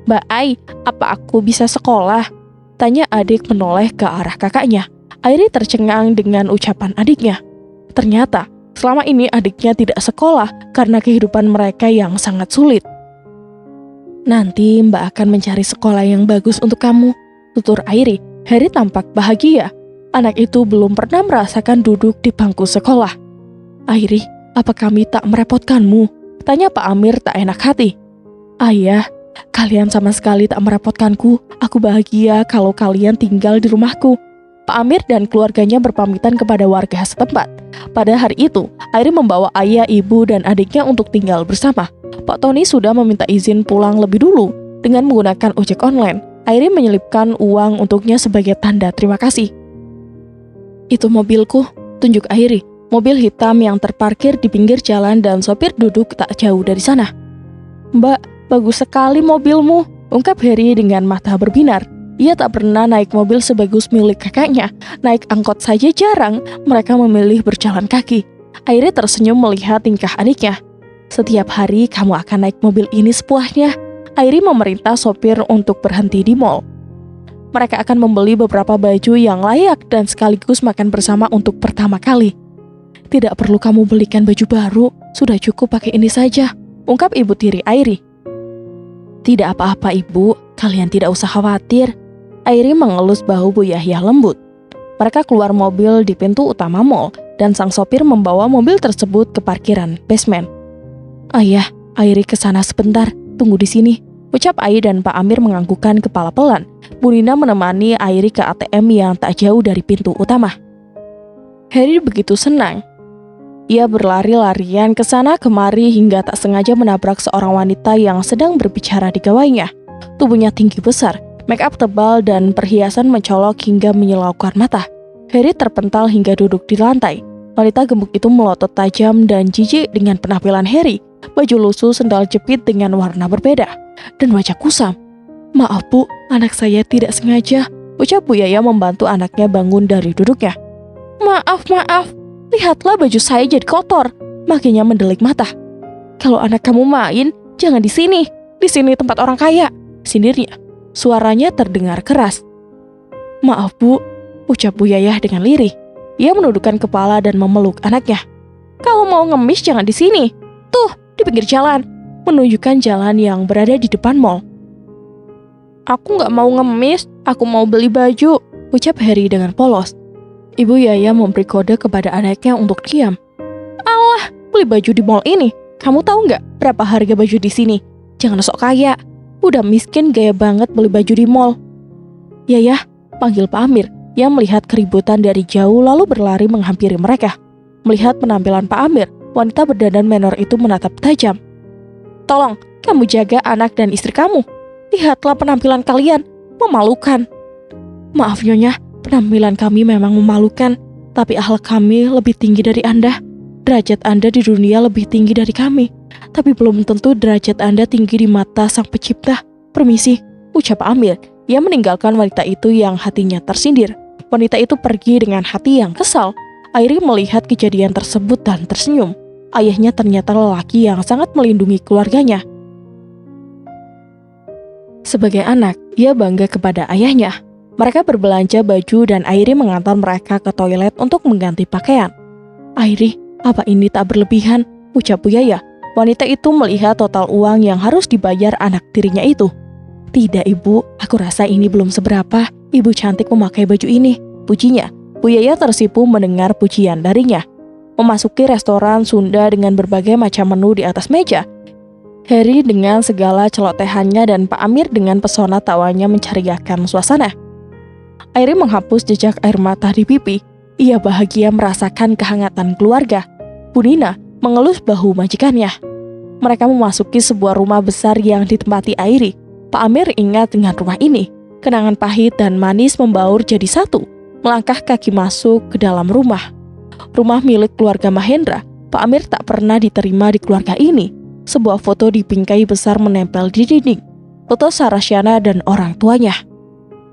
Mbak Ai, apa aku bisa sekolah? Tanya adik menoleh ke arah kakaknya. Airi tercengang dengan ucapan adiknya. Ternyata, selama ini adiknya tidak sekolah karena kehidupan mereka yang sangat sulit. Nanti Mbak akan mencari sekolah yang bagus untuk kamu, tutur Airi. Harry tampak bahagia. Anak itu belum pernah merasakan duduk di bangku sekolah. Airi, apa kami tak merepotkanmu? Tanya Pak Amir tak enak hati. Ayah, kalian sama sekali tak merepotkanku. Aku bahagia kalau kalian tinggal di rumahku. Pak Amir dan keluarganya berpamitan kepada warga setempat. Pada hari itu, Airi membawa ayah, ibu, dan adiknya untuk tinggal bersama. Pak Tony sudah meminta izin pulang lebih dulu dengan menggunakan ojek online. Airi menyelipkan uang untuknya sebagai tanda terima kasih. Itu mobilku, tunjuk Airi. Mobil hitam yang terparkir di pinggir jalan dan sopir duduk tak jauh dari sana. Mbak, bagus sekali mobilmu, ungkap Harry dengan mata berbinar. Ia tak pernah naik mobil sebagus milik kakaknya. Naik angkot saja jarang, mereka memilih berjalan kaki. Airi tersenyum melihat tingkah adiknya. Setiap hari kamu akan naik mobil ini sepuasnya. Airi memerintah sopir untuk berhenti di mall. Mereka akan membeli beberapa baju yang layak dan sekaligus makan bersama untuk pertama kali. Tidak perlu kamu belikan baju baru, sudah cukup pakai ini saja, ungkap ibu tiri Airi. Tidak apa-apa ibu, kalian tidak usah khawatir. Airi mengelus bahu Bu Yahya lembut. Mereka keluar mobil di pintu utama mall dan sang sopir membawa mobil tersebut ke parkiran basement. Ayah, Airi kesana sebentar, tunggu di sini, ucap Ai dan Pak Amir menganggukkan kepala pelan. Bu Nina menemani Airi ke ATM yang tak jauh dari pintu utama. Harry begitu senang. Ia berlari-larian ke sana kemari hingga tak sengaja menabrak seorang wanita yang sedang berbicara di gawainya. Tubuhnya tinggi besar, make up tebal dan perhiasan mencolok hingga menyilaukan mata. Harry terpental hingga duduk di lantai. Wanita gemuk itu melotot tajam dan jijik dengan penampilan Harry. Baju lusuh, sendal jepit dengan warna berbeda, dan wajah kusam. Maaf Bu, anak saya tidak sengaja, ucap Bu Yaya membantu anaknya bangun dari duduknya. Maaf, lihatlah baju saya jadi kotor, makinya mendelik mata. Kalau anak kamu main, jangan di sini tempat orang kaya, sindirnya. Suaranya terdengar keras. Maaf Bu, ucap Bu Yaya dengan lirih. Ia menundukkan kepala dan memeluk anaknya. Kalau mau ngemis jangan di sini, tuh di pinggir jalan, menunjukkan jalan yang berada di depan mall. Aku nggak mau ngemis, aku mau beli baju, ucap Harry dengan polos. Ibu Yaya memberi kode kepada anaknya untuk diam. Alah, beli baju di mall ini. Kamu tahu nggak berapa harga baju di sini? Jangan sok kaya. Udah miskin gaya banget beli baju di mall. Yaya, panggil Pak Amir. Ia melihat keributan dari jauh lalu berlari menghampiri mereka. Melihat penampilan Pak Amir, wanita berdandan menor itu menatap tajam. Tolong, kamu jaga anak dan istri kamu. Lihatlah penampilan kalian, memalukan. Maaf Nyonya, penampilan kami memang memalukan, tapi akhlak kami lebih tinggi dari Anda. Derajat Anda di dunia lebih tinggi dari kami, tapi belum tentu derajat Anda tinggi di mata Sang Pencipta. Permisi, ucap Amir. Ia meninggalkan wanita itu yang hatinya tersindir. Wanita itu pergi dengan hati yang kesal. Airi melihat kejadian tersebut dan tersenyum. Ayahnya ternyata lelaki yang sangat melindungi keluarganya. Sebagai anak, ia bangga kepada ayahnya. Mereka berbelanja baju dan Airi mengantar mereka ke toilet untuk mengganti pakaian. Airi, Apa ini tak berlebihan? Ucap Buya. Wanita itu melihat total uang yang harus dibayar anak tirinya itu. Tidak ibu, aku rasa ini belum seberapa. Ibu cantik memakai baju ini, pujinya. Buya tersipu mendengar pujian darinya. Memasuki restoran Sunda dengan berbagai macam menu di atas meja. Harry dengan segala celotehannya dan Pak Amir dengan pesona tawanya menceriakan suasana. Airi menghapus jejak air mata di pipi. Ia bahagia merasakan kehangatan keluarga. Bu Nina mengelus bahu majikannya. Mereka memasuki sebuah rumah besar yang ditempati Airi. Pak Amir ingat dengan rumah ini. Kenangan pahit dan manis membaur jadi satu. Melangkah kaki masuk ke dalam rumah. Rumah milik keluarga Mahendra. Pak Amir tak pernah diterima di keluarga ini. Sebuah foto di bingkai besar menempel di dinding. Foto Sarasyana dan orang tuanya.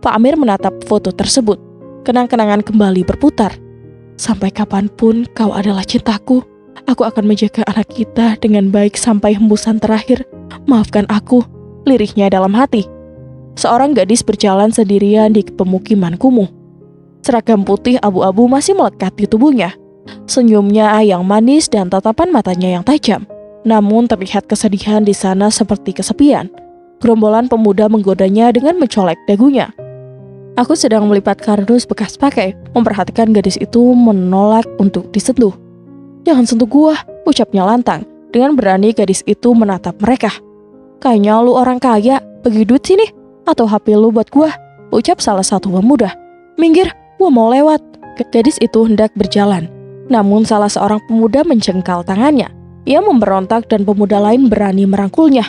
Pak Amir menatap foto tersebut. Kenang-kenangan kembali berputar. Sampai kapanpun kau adalah cintaku. Aku akan menjaga anak kita dengan baik sampai hembusan terakhir. Maafkan aku, lirihnya dalam hati. Seorang gadis berjalan sendirian di pemukiman kumuh. Seragam putih abu-abu masih melekat di tubuhnya. Senyumnya yang manis dan tatapan matanya yang tajam. Namun terlihat kesedihan di sana seperti kesepian. Gerombolan pemuda menggodanya dengan mencolek dagunya. Aku sedang melipat kardus bekas pakai. Memperhatikan gadis itu menolak untuk disentuh. Jangan sentuh gua, ucapnya lantang. Dengan berani gadis itu menatap mereka. Kayaknya lu orang kaya, bagi duit sini. Atau HP lu buat gua, ucap salah satu pemuda. Minggir, gua mau lewat. Gadis itu hendak berjalan. Namun salah seorang pemuda mencengkal tangannya. Ia memberontak dan pemuda lain berani merangkulnya.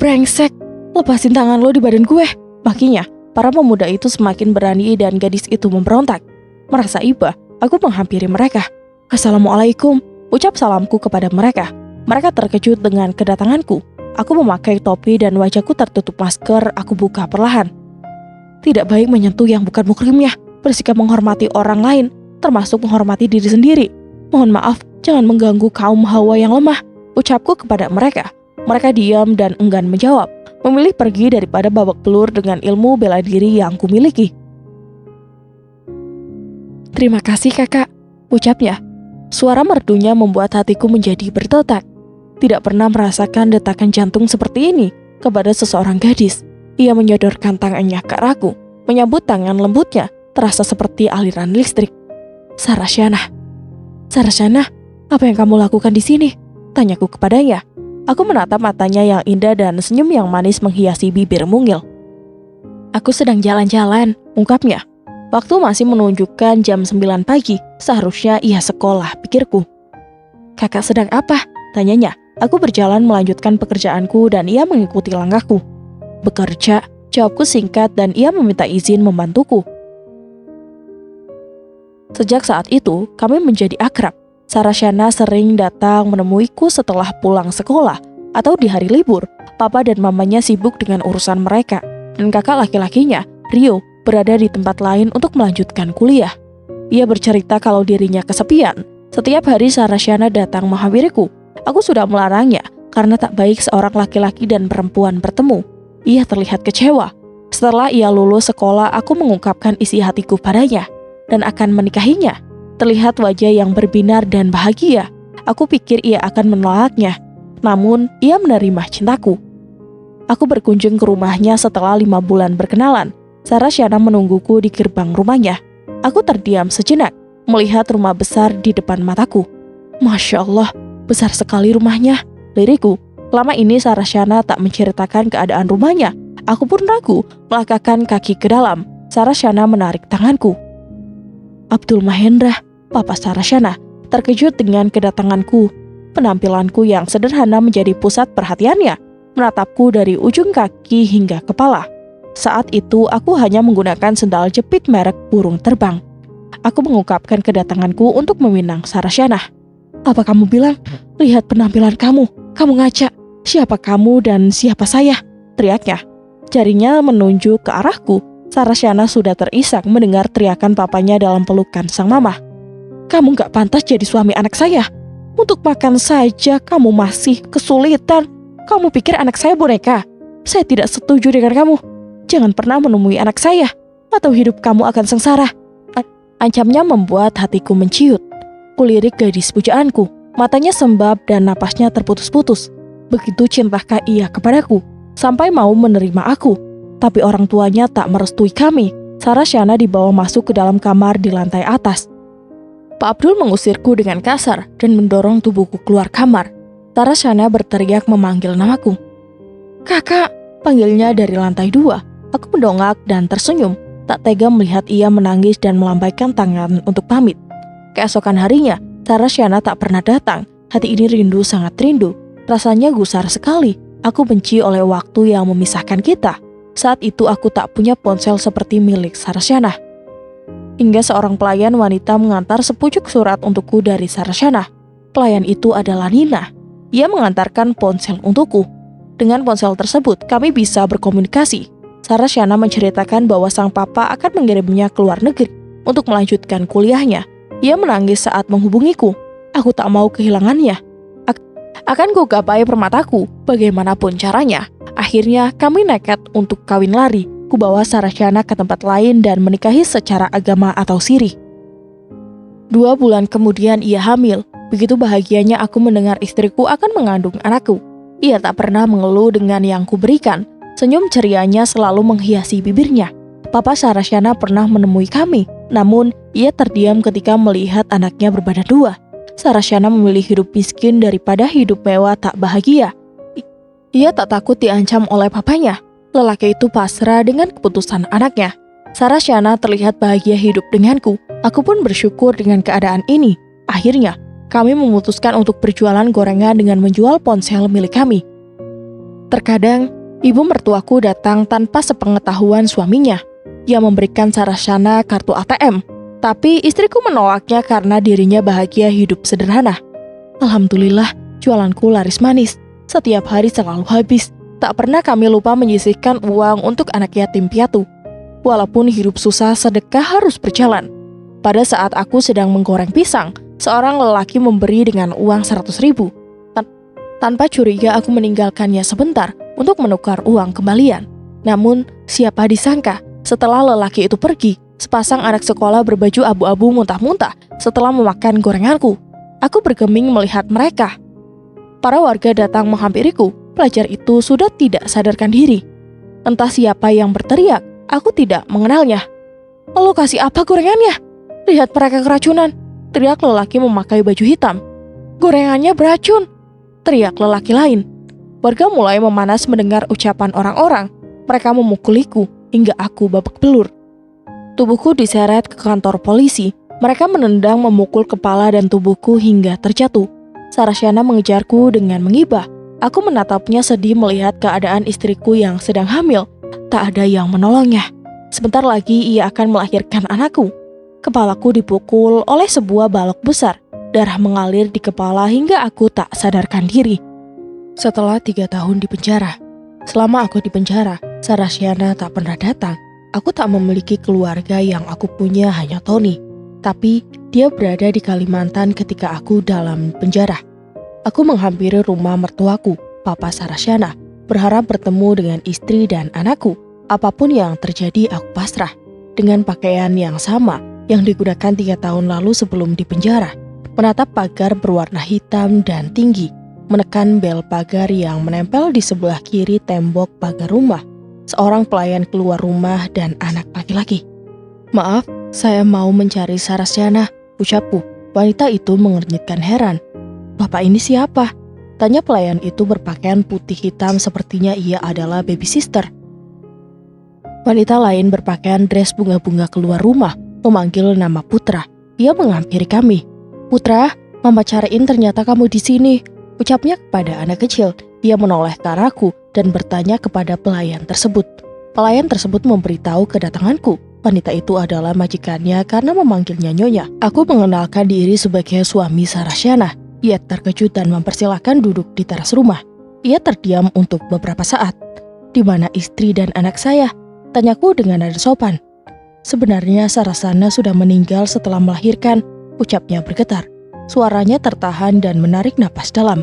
Brengsek, lepasin tangan lo di badan gue, makinya. Para pemuda itu semakin berani dan gadis itu memberontak. Merasa iba, aku menghampiri mereka. Assalamualaikum, ucap salamku kepada mereka. Mereka terkejut dengan kedatanganku. Aku memakai topi dan wajahku tertutup masker, aku buka perlahan. Tidak baik menyentuh yang bukan muhrimnya, bersikap menghormati orang lain, termasuk menghormati diri sendiri. Mohon maaf, jangan mengganggu kaum hawa yang lemah, ucapku kepada mereka. Mereka diam dan enggan menjawab, memilih pergi daripada babak belur dengan ilmu bela diri yang kumiliki. Terima kasih kakak, ucapnya. Suara merdunya membuat hatiku menjadi berdetak. Tidak pernah merasakan detakan jantung seperti ini kepada seseorang gadis. Ia menyodorkan tangannya ke arahku, menyambut tangan lembutnya, terasa seperti aliran listrik. Sarasyana, apa yang kamu lakukan di sini? Tanyaku kepadanya. Aku menatap matanya yang indah dan senyum yang manis menghiasi bibir mungil. Aku sedang jalan-jalan, ungkapnya. Waktu masih menunjukkan jam 9 pagi, seharusnya ia sekolah, pikirku. Kakak sedang apa? Tanyanya. Aku berjalan melanjutkan pekerjaanku dan ia mengikuti langkahku. Bekerja, jawabku singkat dan ia meminta izin membantuku. Sejak saat itu, kami menjadi akrab. Sarasyana sering datang menemuiku setelah pulang sekolah atau di hari libur. Papa dan mamanya sibuk dengan urusan mereka, dan kakak laki-lakinya, Rio, berada di tempat lain untuk melanjutkan kuliah. Ia bercerita kalau dirinya kesepian. Setiap hari Sarasyana datang menghampiriku. Aku sudah melarangnya karena tak baik seorang laki-laki dan perempuan bertemu. Ia terlihat kecewa. Setelah ia lulus sekolah, aku mengungkapkan isi hatiku padanya dan akan menikahinya. Terlihat wajah yang berbinar dan bahagia. Aku pikir ia akan menolaknya. Namun, ia menerima cintaku. Aku berkunjung ke rumahnya setelah 5 bulan berkenalan. Sarasyana menungguku di gerbang rumahnya. Aku terdiam sejenak, melihat rumah besar di depan mataku. Masya Allah, besar sekali rumahnya, liriku. Lama ini Sarasyana tak menceritakan keadaan rumahnya. Aku pun ragu, melangkahkan kaki ke dalam. Sarasyana menarik tanganku. Abdul Mahendra, Papa Sarasyana, terkejut dengan kedatanganku. Penampilanku yang sederhana menjadi pusat perhatiannya, menatapku dari ujung kaki hingga kepala. Saat itu aku hanya menggunakan sendal jepit merek burung terbang. Aku mengungkapkan kedatanganku untuk meminang Sarasyana. Apa kamu bilang? Lihat penampilan kamu ngaca. Siapa kamu dan siapa saya? Teriaknya. Jarinya menunjuk ke arahku. Sarasyana sudah terisak mendengar teriakan papanya dalam pelukan sang mama. Kamu gak pantas jadi suami anak saya. Untuk makan saja kamu masih kesulitan. Kamu pikir anak saya boneka? Saya tidak setuju dengan kamu. Jangan pernah menemui anak saya, atau hidup kamu akan sengsara. Ancamnya membuat hatiku menciut. Kulirik gadis pujaanku. Matanya sembab dan napasnya terputus-putus. Begitu cintakah ia kepadaku, sampai mau menerima aku. Tapi orang tuanya tak merestui kami. Sarasyana dibawa masuk ke dalam kamar di lantai atas. Pak Abdul mengusirku dengan kasar dan mendorong tubuhku keluar kamar. Sarasyana berteriak memanggil namaku. "Kakak," panggilnya dari lantai 2. Aku mendongak dan tersenyum, tak tega melihat ia menangis dan melambaikan tangan untuk pamit. Keesokan harinya, Sarasyana tak pernah datang. Hati ini rindu, sangat rindu. Rasanya gusar sekali. Aku benci oleh waktu yang memisahkan kita. Saat itu aku tak punya ponsel seperti milik Sarasyana. Hingga seorang pelayan wanita mengantar sepucuk surat untukku dari Sarasyana. Pelayan itu adalah Nina. Ia mengantarkan ponsel untukku. Dengan ponsel tersebut, kami bisa berkomunikasi. Sarasyana menceritakan bahwa sang papa akan mengirimnya ke luar negeri untuk melanjutkan kuliahnya. Ia menangis saat menghubungiku. Aku tak mau kehilangannya. Akan kugapai permataku, bagaimanapun caranya. Akhirnya kami nekat untuk kawin lari. Kubawa Sarasyana ke tempat lain dan menikahi secara agama atau siri. 2 bulan kemudian ia hamil. Begitu bahagianya aku mendengar istriku akan mengandung anakku. Ia tak pernah mengeluh dengan yang kuberikan. Senyum cerianya selalu menghiasi bibirnya. Papa Sarasyana pernah menemui kami, namun ia terdiam ketika melihat anaknya berbadan 2. Sarasyana memilih hidup miskin daripada hidup mewah tak bahagia. Ia tak takut diancam oleh papanya. Lelaki itu pasrah dengan keputusan anaknya. Sarasyana terlihat bahagia hidup denganku. Aku pun bersyukur dengan keadaan ini. Akhirnya, kami memutuskan untuk berjualan gorengan dengan menjual ponsel milik kami. Terkadang, ibu mertuaku datang tanpa sepengetahuan suaminya. Ia memberikan Sarasyana kartu ATM, tapi istriku menolaknya karena dirinya bahagia hidup sederhana. Alhamdulillah, jualanku laris manis. Setiap hari selalu habis. Tak pernah kami lupa menyisihkan uang untuk anak yatim piatu. Walaupun hidup susah, sedekah harus berjalan. Pada saat aku sedang menggoreng pisang, seorang lelaki memberi dengan uang 100.000. Tanpa curiga aku meninggalkannya sebentar untuk menukar uang kembalian. Namun, siapa disangka setelah lelaki itu pergi, sepasang anak sekolah berbaju abu-abu muntah-muntah setelah memakan gorenganku. Aku bergeming melihat mereka. Para warga datang menghampiriku. Pelajar itu sudah tidak sadarkan diri. Entah siapa yang berteriak, aku tidak mengenalnya. "Lo kasih apa gorengannya? Lihat mereka keracunan," teriak lelaki memakai baju hitam. "Gorengannya beracun," teriak lelaki lain. Warga mulai memanas mendengar ucapan orang-orang. Mereka memukuliku hingga aku babak belur. Tubuhku diseret ke kantor polisi. Mereka menendang, memukul kepala dan tubuhku hingga terjatuh. Sarasyana mengejarku dengan mengibah. Aku menatapnya sedih melihat keadaan istriku yang sedang hamil. Tak ada yang menolongnya. Sebentar lagi ia akan melahirkan anakku. Kepalaku dipukul oleh sebuah balok besar. Darah mengalir di kepala hingga aku tak sadarkan diri. Setelah 3 tahun di penjara. Selama aku di penjara, Sarasyana tak pernah datang. Aku tak memiliki keluarga, yang aku punya hanya Tony. Tapi dia berada di Kalimantan ketika aku dalam penjara. Aku menghampiri rumah mertuaku, Papa Sarasyana, berharap bertemu dengan istri dan anakku. Apapun yang terjadi, aku pasrah. Dengan pakaian yang sama yang digunakan 3 tahun lalu sebelum di penjara. Menatap pagar berwarna hitam dan tinggi. Menekan bel pagar yang menempel di sebelah kiri tembok pagar rumah. Seorang pelayan keluar rumah dan anak laki-laki. "Maaf, saya mau mencari Sarasyana," ucapku. Wanita itu mengernyitkan heran. "Bapak ini siapa?" tanya pelayan itu berpakaian putih hitam, sepertinya ia adalah baby sister. Wanita lain berpakaian dress bunga-bunga keluar rumah, memanggil nama Putra. Ia menghampiri kami. "Putra, Mama cariin ternyata kamu di sini," ucapnya kepada anak kecil. Dia menoleh ke arahku dan bertanya kepada pelayan tersebut. Pelayan tersebut memberitahu kedatanganku. Wanita itu adalah majikannya karena memanggilnya Nyonya. Aku mengenalkan diri sebagai suami Sarasyana. Ia terkejut dan mempersilahkan duduk di teras rumah. Ia terdiam untuk beberapa saat. "Di mana istri dan anak saya?" tanyaku dengan nada sopan. "Sebenarnya Sarasyana sudah meninggal setelah melahirkan," ucapnya bergetar. Suaranya tertahan dan menarik napas dalam.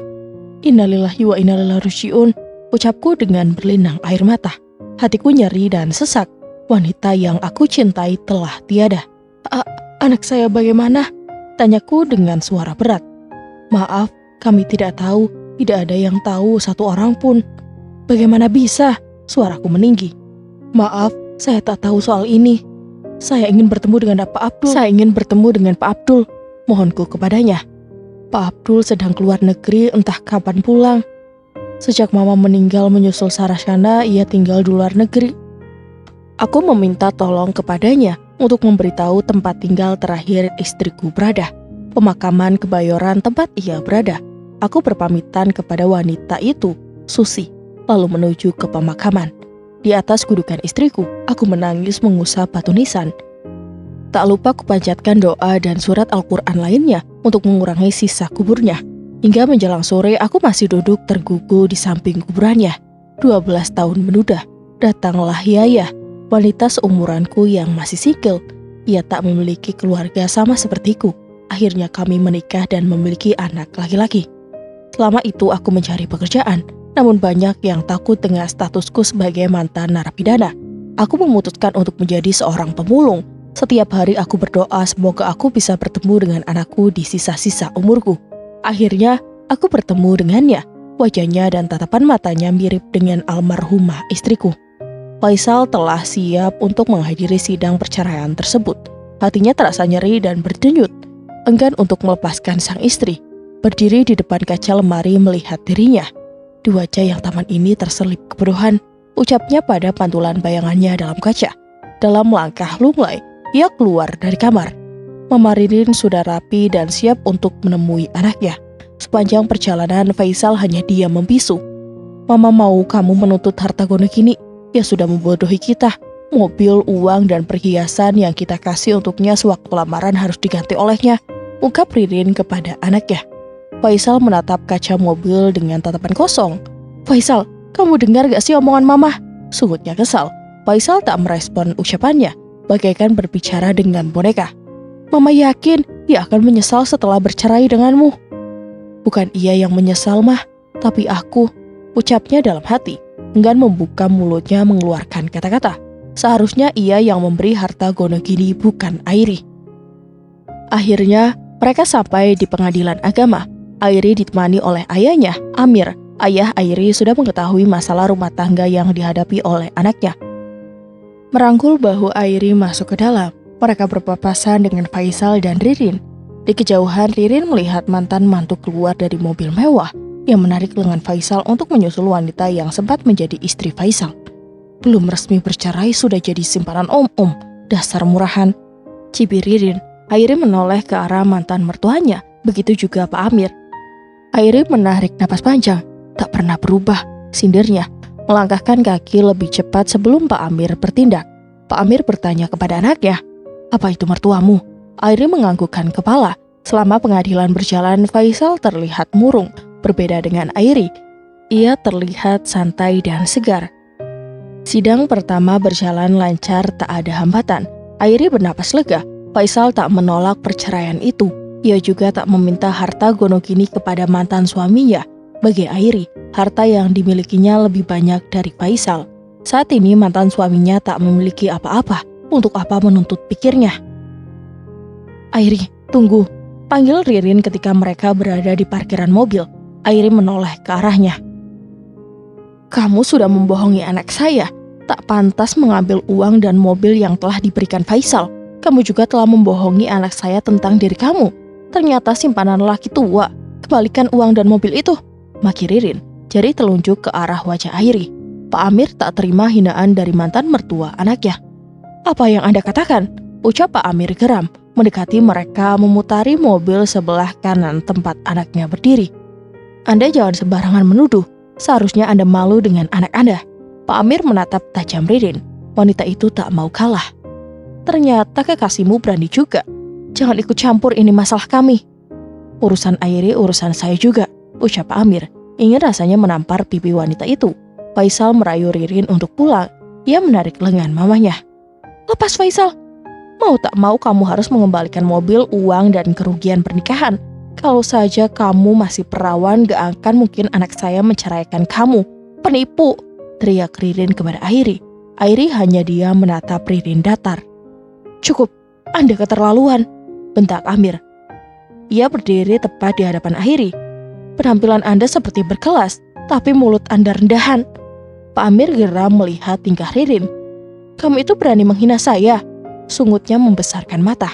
"Innalillahi wa inna ilaihi raji'un," ucapku dengan berlinang air mata. Hatiku nyeri dan sesak. Wanita yang aku cintai telah tiada. Anak saya bagaimana?" Tanyaku dengan suara berat. Maaf, kami tidak tahu. Tidak ada yang tahu satu orang pun. Bagaimana bisa? Suaraku meninggi. Maaf, saya tak tahu soal ini. Saya ingin bertemu dengan Pak Abdul. Saya ingin bertemu dengan Pak Abdul. Mohonku kepadanya. Pak Abdul sedang keluar negeri, entah kapan pulang. Sejak Mama meninggal menyusul Sarashana, ia tinggal di luar negeri. Aku meminta tolong kepadanya untuk memberitahu tempat tinggal terakhir istriku berada. Pemakaman Kebayoran tempat ia berada. Aku berpamitan kepada wanita itu, Susi, lalu menuju ke pemakaman. Di atas kudukan istriku, aku menangis mengusap batu nisan. Tak lupa kupanjatkan doa dan surat Al-Quran lainnya untuk mengurangi sisa kuburnya. Hingga menjelang sore, aku masih duduk tergugu di samping kuburannya. 12 tahun menudah, datanglah Yaya, wanita seumuranku yang masih single. Ia tak memiliki keluarga sama sepertiku. Akhirnya kami menikah dan memiliki anak laki-laki. Selama itu aku mencari pekerjaan, namun banyak yang takut dengan statusku sebagai mantan narapidana. Aku memutuskan untuk menjadi seorang pemulung. Setiap hari aku berdoa semoga aku bisa bertemu dengan anakku di sisa-sisa umurku. Akhirnya aku bertemu dengannya. Wajahnya dan tatapan matanya mirip dengan almarhumah istriku. Faisal telah siap untuk menghadiri sidang perceraian tersebut. Hatinya terasa nyeri dan berdenyut, enggan untuk melepaskan sang istri. Berdiri di depan kaca lemari melihat dirinya. Di wajah yang taman ini terselip kebodohan, ucapnya pada pantulan bayangannya dalam kaca. Dalam langkah lunglai, ia keluar dari kamar. Mama Ririn sudah rapi dan siap untuk menemui anaknya. Sepanjang perjalanan, Faisal hanya diam membisu. Mama mau kamu menuntut harta gono gini. Ya sudah membodohi kita. Mobil, uang, dan perhiasan yang kita kasih untuknya sewaktu lamaran harus diganti olehnya, ungkap Ririn kepada anaknya. Faisal menatap kaca mobil dengan tatapan kosong. Faisal, kamu dengar gak sih omongan Mama? Sungutnya kesal. Faisal tak merespon ucapannya, bagaikan berbicara dengan boneka. Mama yakin ia akan menyesal setelah bercerai denganmu. Bukan ia yang menyesal, Mah, tapi aku, ucapnya dalam hati, enggan membuka mulutnya mengeluarkan kata-kata. Seharusnya ia yang memberi harta gono gini, bukan Airi. Akhirnya, mereka sampai di pengadilan agama. Airi ditemani oleh ayahnya, Amir. Ayah Airi sudah mengetahui masalah rumah tangga yang dihadapi oleh anaknya. Merangkul bahu Airi masuk ke dalam. Mereka berpapasan dengan Faisal dan Ririn. Di kejauhan, Ririn melihat mantan mantu keluar dari mobil mewah yang menarik lengan Faisal untuk menyusul wanita yang sempat menjadi istri Faisal. Belum resmi bercerai sudah jadi simpanan om-om, dasar murahan. Cibir Ririn. Airi menoleh ke arah mantan mertuanya, begitu juga Pak Amir. Airi menarik napas panjang, tak pernah berubah, sindirnya. Melangkahkan kaki lebih cepat sebelum Pak Amir bertindak. Pak Amir bertanya kepada anaknya, apa itu mertuamu? Airi menganggukkan kepala. Selama pengadilan berjalan, Faisal terlihat murung, berbeda dengan Airi. Ia terlihat santai dan segar. Sidang pertama berjalan lancar, tak ada hambatan. Airi bernapas lega. Faisal tak menolak perceraian itu. Ia juga tak meminta harta gono gini kepada mantan suaminya. Bagi Airi, harta yang dimilikinya lebih banyak dari Faisal. Saat ini mantan suaminya tak memiliki apa-apa. Untuk apa menuntut pikirnya? Airi, tunggu. Panggil Ririn ketika mereka berada di parkiran mobil. Airi menoleh ke arahnya. Kamu sudah membohongi anak saya. Tak pantas mengambil uang dan mobil yang telah diberikan Faisal. Kamu juga telah membohongi anak saya tentang diri kamu. Ternyata simpanan laki tua. Kembalikan uang dan mobil itu, maki Ririn. Jari telunjuk ke arah wajah Airi. Pak Amir tak terima hinaan dari mantan mertua anaknya. Apa yang Anda katakan? Ucap Pak Amir geram. Mendekati mereka, memutari mobil sebelah kanan tempat anaknya berdiri. Anda jangan sembarangan menuduh. Seharusnya Anda malu dengan anak Anda. Pak Amir menatap tajam Ririn. Wanita itu tak mau kalah. Ternyata kekasihmu berani juga. Jangan ikut campur, ini masalah kami. Urusan Airi, urusan saya juga, ucap Pak Amir. Ingin rasanya menampar pipi wanita itu. Faisal merayu Ririn untuk pulang. Ia menarik lengan mamanya. Lepas Faisal. Mau tak mau kamu harus mengembalikan mobil, uang, dan kerugian pernikahan. Kalau saja kamu masih perawan, gak akan mungkin anak saya menceraikan kamu. Penipu, teriak Ririn kepada Airi. Airi hanya diam menatap Ririn datar. Cukup, Anda keterlaluan, bentak Amir. Ia berdiri tepat di hadapan Airi. Penampilan Anda seperti berkelas, tapi mulut Anda rendahan. Pak Amir geram melihat tingkah Ririn. Kamu itu berani menghina saya? Sungutnya membesarkan mata.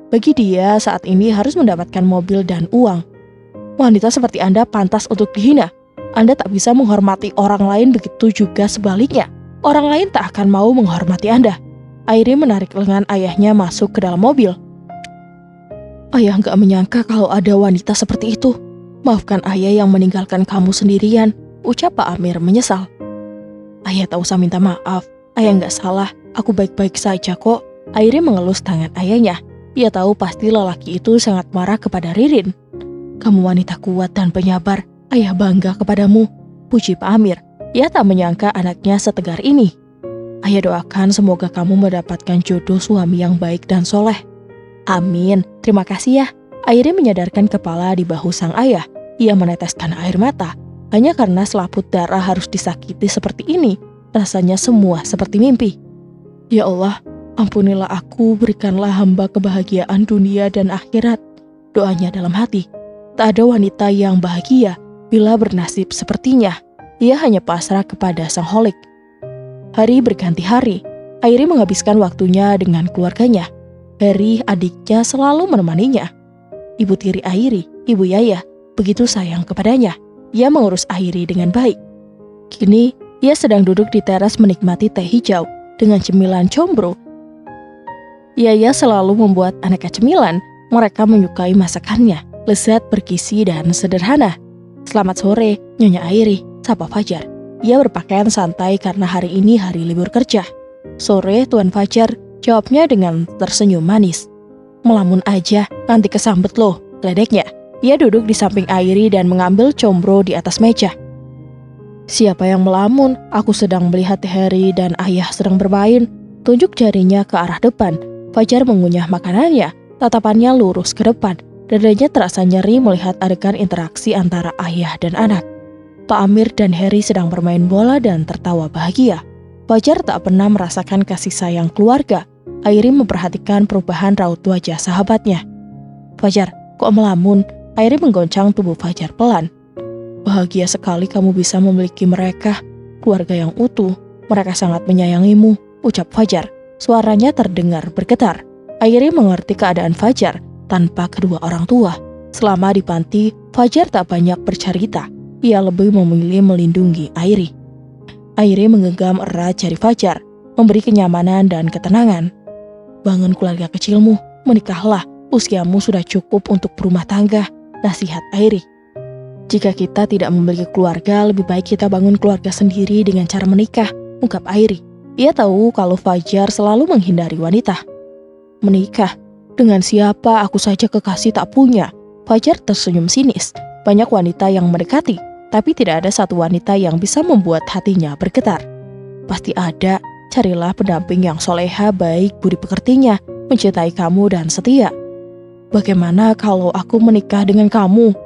Bagi dia saat ini harus mendapatkan mobil dan uang. Wanita seperti Anda pantas untuk dihina. Anda tak bisa menghormati orang lain, begitu juga sebaliknya. Orang lain tak akan mau menghormati Anda. Airi menarik lengan ayahnya masuk ke dalam mobil. Ayah gak menyangka kalau ada wanita seperti itu. Maafkan ayah yang meninggalkan kamu sendirian, ucap Pak Amir menyesal. Ayah tak usah minta maaf, ayah gak salah, aku baik-baik saja kok. Airi mengelus tangan ayahnya. Ia tahu pasti lelaki itu sangat marah kepada Ririn. Kamu wanita kuat dan penyabar, ayah bangga kepadamu, puji Pak Amir. Ia tak menyangka anaknya setegar ini. Ayah doakan semoga kamu mendapatkan jodoh suami yang baik dan soleh. Amin, terima kasih ya. Airi menyadarkan kepala di bahu sang ayah. Ia meneteskan air mata. Hanya karena selaput darah harus disakiti seperti ini. Rasanya semua seperti mimpi. Ya Allah, ampunilah aku, berikanlah hamba kebahagiaan dunia dan akhirat. Doanya dalam hati. Tak ada wanita yang bahagia bila bernasib sepertinya. Ia hanya pasrah kepada sang holik. Hari berganti hari. Airi menghabiskan waktunya dengan keluarganya. Harry, adiknya, selalu menemaninya. Ibu tiri Airi, Ibu Yaya, begitu sayang kepadanya. Ia mengurus Airi dengan baik. Kini, ia sedang duduk di teras menikmati teh hijau dengan cemilan combro. Yaya selalu membuat aneka cemilan. Mereka menyukai masakannya, lezat, bergizi, dan sederhana. Selamat sore, Nyonya Airi, sapa Fajar. Ia berpakaian santai karena hari ini hari libur kerja. Sore, Tuan Fajar, jawabnya dengan tersenyum manis. Melamun aja, nanti kesambet loh, ledeknya. Ia duduk di samping Airi dan mengambil combro di atas meja. Siapa yang melamun? Aku sedang melihat Harry dan ayah sedang bermain. Tunjuk jarinya ke arah depan. Fajar mengunyah makanannya, tatapannya lurus ke depan. Dadanya terasa nyeri melihat adegan interaksi antara ayah dan anak. Pak Amir dan Harry sedang bermain bola dan tertawa bahagia. Fajar tak pernah merasakan kasih sayang keluarga. Airi memperhatikan perubahan raut wajah sahabatnya. Fajar, kok melamun? Airi menggoncang tubuh Fajar pelan. Bahagia sekali kamu bisa memiliki mereka, keluarga yang utuh. Mereka sangat menyayangimu, ucap Fajar. Suaranya terdengar bergetar. Airi mengerti keadaan Fajar tanpa kedua orang tua. Selama di panti, Fajar tak banyak bercerita. Ia lebih memilih melindungi Airi. Airi menggenggam erat jari Fajar, memberi kenyamanan dan ketenangan. Bangun keluarga kecilmu, menikahlah, usiamu sudah cukup untuk berumah tangga, nasihat Airi. Jika kita tidak memiliki keluarga, lebih baik kita bangun keluarga sendiri dengan cara menikah, ungkap Airi. Ia tahu kalau Fajar selalu menghindari wanita. Menikah? Dengan siapa? Aku saja kekasih tak punya. Fajar tersenyum sinis. Banyak wanita yang mendekati, tapi tidak ada satu wanita yang bisa membuat hatinya bergetar. Pasti ada. Carilah pendamping yang soleha, baik, budi pekertinya, mencintai kamu dan setia. Bagaimana kalau aku menikah dengan kamu?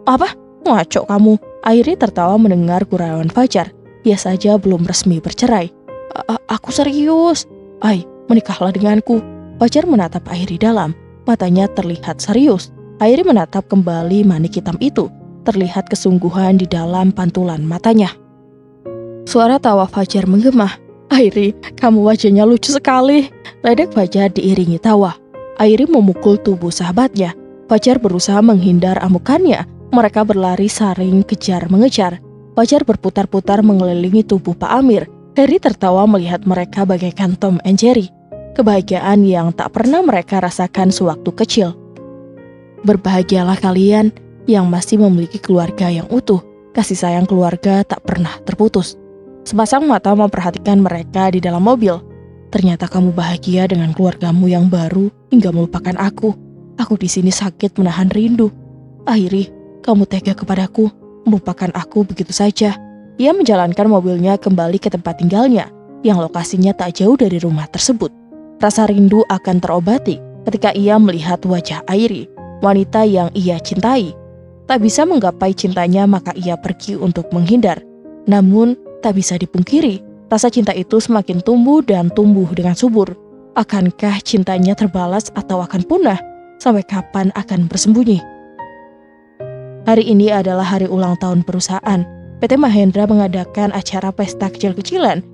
Apa? Ngaco kamu. Airi tertawa mendengar gurauan Fajar. Ia saja belum resmi bercerai. Aku serius. Ai, menikahlah denganku. Fajar menatap Airi dalam. Matanya terlihat serius. Airi menatap kembali manik hitam itu. Terlihat kesungguhan di dalam pantulan matanya. Suara tawa Fajar menggema. Airi, kamu wajahnya lucu sekali. Ledek Fajar diiringi tawa. Airi memukul tubuh sahabatnya. Fajar berusaha menghindar amukannya. Mereka berlari saling kejar-mengejar. Fajar berputar-putar mengelilingi tubuh Pak Amir. Harry tertawa melihat mereka bagaikan Tom and Jerry. Kebahagiaan yang tak pernah mereka rasakan sewaktu kecil. Berbahagialah kalian yang masih memiliki keluarga yang utuh. Kasih sayang keluarga tak pernah terputus. Sepasang mata memperhatikan mereka di dalam mobil. Ternyata kamu bahagia dengan keluargamu yang baru hingga melupakan aku. Aku di sini sakit menahan rindu. Airi, kamu tega kepadaku, melupakan aku begitu saja. Ia menjalankan mobilnya kembali ke tempat tinggalnya, yang lokasinya tak jauh dari rumah tersebut. Rasa rindu akan terobati ketika ia melihat wajah Airi, wanita yang ia cintai. Tak bisa menggapai cintanya, maka ia pergi untuk menghindar. Namun, tak bisa dipungkiri, rasa cinta itu semakin tumbuh dan tumbuh dengan subur. Akankah cintanya terbalas atau akan punah? sampai kapan akan bersembunyi? Hari ini adalah hari ulang tahun perusahaan. PT Mahendra mengadakan acara pesta kecil-kecilan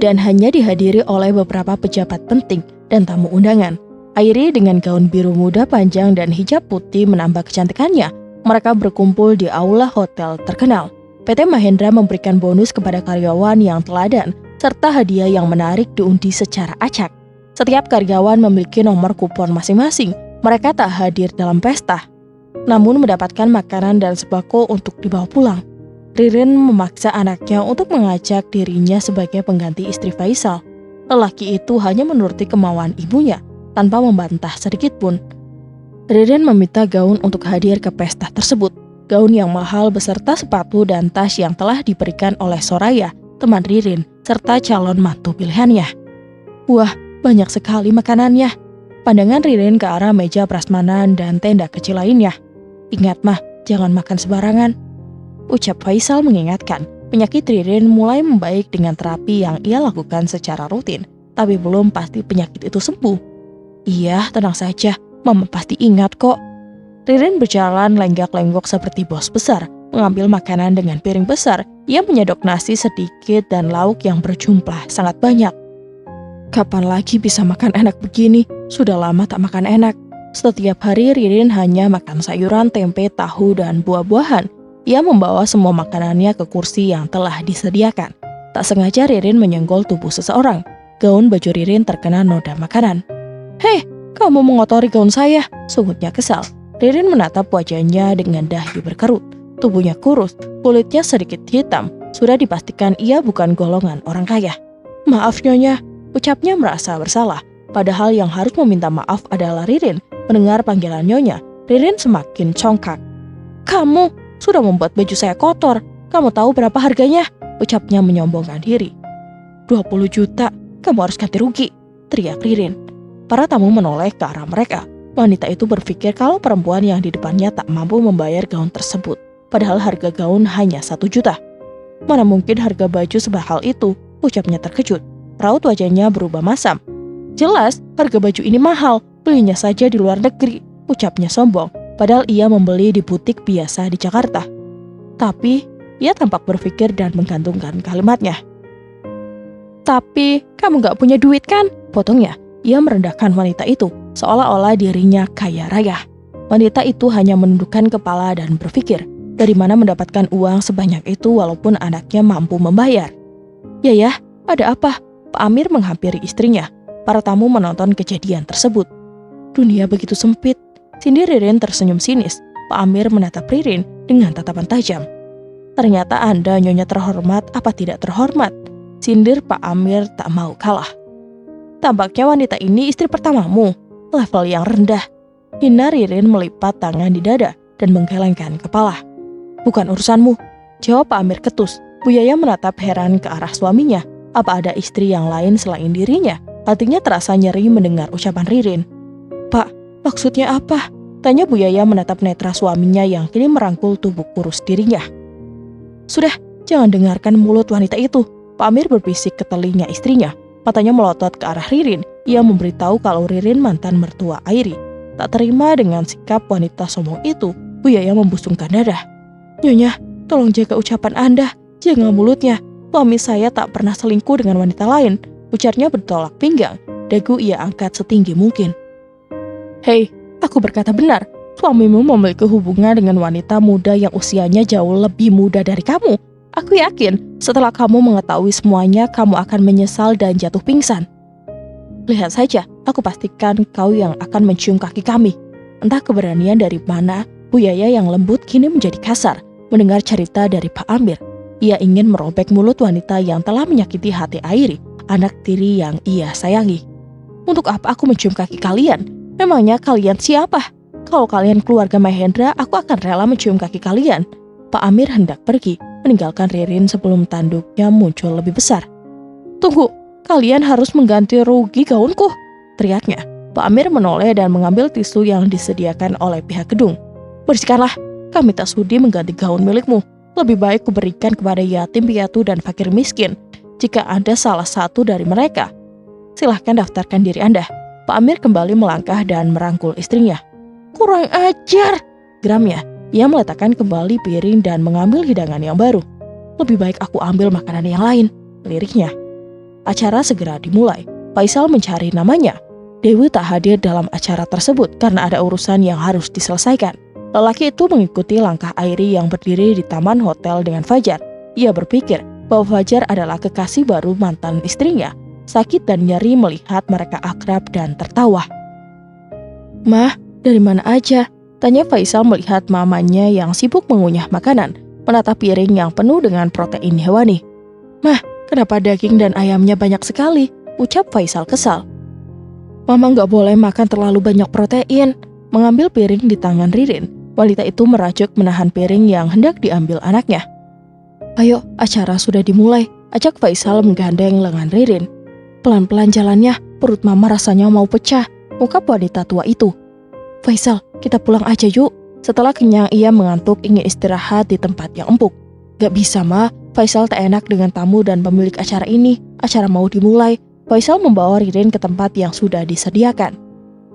dan hanya dihadiri oleh beberapa pejabat penting dan tamu undangan. Airi dengan gaun biru muda panjang dan hijab putih menambah kecantikannya. Mereka berkumpul di aula hotel terkenal. PT Mahendra memberikan bonus kepada karyawan yang teladan serta hadiah yang menarik diundi secara acak. Setiap karyawan memiliki nomor kupon masing-masing. Mereka tak hadir dalam pesta, namun mendapatkan makanan dan sembako untuk dibawa pulang. Ririn memaksa anaknya untuk mengajak dirinya sebagai pengganti istri Faisal. Lelaki itu hanya menuruti kemauan ibunya, tanpa membantah sedikit pun. Ririn meminta gaun untuk hadir ke pesta tersebut. Gaun yang mahal beserta sepatu dan tas yang telah diberikan oleh Soraya, teman Ririn, serta calon mantu pilihannya. Wah, banyak sekali makanannya. Pandangan Ririn ke arah meja prasmanan dan tenda kecil lainnya. Ingat mah, jangan makan sembarangan. Ucap Faisal mengingatkan, penyakit Ririn mulai membaik dengan terapi yang ia lakukan secara rutin, tapi belum pasti penyakit itu sembuh. Iya, tenang saja, Mama pasti ingat kok. Ririn berjalan lenggak-lenggok seperti bos besar, mengambil makanan dengan piring besar. Ia menyedok nasi sedikit dan lauk yang berjumlah sangat banyak. Kapan lagi bisa makan enak begini? Sudah lama tak makan enak. Setiap hari Ririn hanya makan sayuran, tempe, tahu, dan buah-buahan. Ia membawa semua makanannya ke kursi yang telah disediakan. Tak sengaja Ririn menyenggol tubuh seseorang. Gaun baju Ririn terkena noda makanan. "Hei, kamu mengotori gaun saya," sungutnya kesal. Ririn menatap wajahnya dengan dahi berkerut. Tubuhnya kurus, kulitnya sedikit hitam. Sudah dipastikan ia bukan golongan orang kaya. "Maaf Nyonya," ucapnya merasa bersalah. Padahal yang harus meminta maaf adalah Ririn. Mendengar panggilan Nyonya, Ririn semakin congkak. "Kamu sudah membuat baju saya kotor. Kamu tahu berapa harganya?" ucapnya menyombongkan diri. 20 juta, kamu harus ganti rugi, teriak Ririn. Para tamu menoleh ke arah mereka. Wanita itu berpikir kalau perempuan yang di depannya tak mampu membayar gaun tersebut. Padahal harga gaun hanya 1 juta. Mana mungkin harga baju sebahal itu, ucapnya terkejut. Raut wajahnya berubah masam. "Jelas, harga baju ini mahal, belinya saja di luar negeri," ucapnya sombong. Padahal ia membeli di butik biasa di Jakarta. Tapi, ia tampak berpikir dan menggantungkan kalimatnya. "Tapi, kamu gak punya duit kan?" potongnya. Ia merendahkan wanita itu, seolah-olah dirinya kaya raya. Wanita itu hanya menundukkan kepala dan berpikir, dari mana mendapatkan uang sebanyak itu walaupun anaknya mampu membayar. Ya, ada apa?" Pak Amir menghampiri istrinya. Para tamu menonton kejadian tersebut. "Dunia begitu sempit," sindir Ririn tersenyum sinis. Pak Amir menatap Ririn dengan tatapan tajam. "Ternyata Anda Nyonya terhormat apa tidak terhormat?" sindir Pak Amir tak mau kalah. "Tampaknya wanita ini istri pertamamu, level yang rendah." Hina Ririn melipat tangan di dada dan menggelengkan kepala. "Bukan urusanmu," jawab Pak Amir ketus. Bu Yaya menatap heran ke arah suaminya. Apa ada istri yang lain selain dirinya? Hatinya terasa nyeri mendengar ucapan Ririn. "Pak, maksudnya apa?" tanya Bu Yaya menatap netra suaminya yang kini merangkul tubuh kurus dirinya. "Sudah, jangan dengarkan mulut wanita itu," Pak Amir berbisik ke telinga istrinya. Matanya melotot ke arah Ririn. Ia memberitahu kalau Ririn mantan mertua Airi. Tak terima dengan sikap wanita sombong itu, Bu Yaya membusungkan dada. "Nyonya, tolong jaga ucapan Anda, jaga mulutnya. Suami saya tak pernah selingkuh dengan wanita lain," ujarnya bertolak pinggang. Dagu ia angkat setinggi mungkin. "Hei, aku berkata benar. Suamimu memiliki hubungan dengan wanita muda yang usianya jauh lebih muda dari kamu. Aku yakin setelah kamu mengetahui semuanya, kamu akan menyesal dan jatuh pingsan. Lihat saja, aku pastikan kau yang akan mencium kaki kami." Entah keberanian dari mana, Bu Yaya yang lembut kini menjadi kasar. Mendengar cerita dari Pak Amir, ia ingin merobek mulut wanita yang telah menyakiti hati Airi, anak tiri yang ia sayangi. "Untuk apa aku mencium kaki kalian? Memangnya kalian siapa? Kalau kalian keluarga Mahendra, aku akan rela mencium kaki kalian." Pak Amir hendak pergi, meninggalkan Ririn sebelum tanduknya muncul lebih besar. "Tunggu, kalian harus mengganti rugi gaunku," teriaknya. Pak Amir menoleh dan mengambil tisu yang disediakan oleh pihak gedung. "Bersihkanlah, kami tak sudi mengganti gaun milikmu. Lebih baik kuberikan kepada yatim piatu dan fakir miskin. Jika Anda salah satu dari mereka, silahkan daftarkan diri Anda." Pak Amir kembali melangkah dan merangkul istrinya. "Kurang ajar," geramnya. Ia meletakkan kembali piring dan mengambil hidangan yang baru. "Lebih baik aku ambil makanan yang lain," liriknya. Acara segera dimulai. Faisal mencari namanya. Dewi tak hadir dalam acara tersebut karena ada urusan yang harus diselesaikan. Lelaki itu mengikuti langkah Airi yang berdiri di taman hotel dengan Fajar. Ia berpikir bahwa Fajar adalah kekasih baru mantan istrinya. Sakit dan nyeri melihat mereka akrab dan tertawa. "Mah, dari mana aja?" tanya Faisal melihat mamanya yang sibuk mengunyah makanan, menatap piring yang penuh dengan protein hewani. "Mah, kenapa daging dan ayamnya banyak sekali?" ucap Faisal kesal. "Mama nggak boleh makan terlalu banyak protein." Mengambil piring di tangan Ririn, wanita itu merajuk menahan piring yang hendak diambil anaknya. "Ayo, acara sudah dimulai," ajak Faisal menggandeng lengan Ririn. "Pelan-pelan jalannya, perut mama rasanya mau pecah," ungkap wanita tua itu. "Faisal, kita pulang aja yuk." Setelah kenyang ia mengantuk ingin istirahat di tempat yang empuk. "Gak bisa Ma, Faisal tak enak dengan tamu dan pemilik acara ini. Acara mau dimulai." Faisal membawa Ririn ke tempat yang sudah disediakan.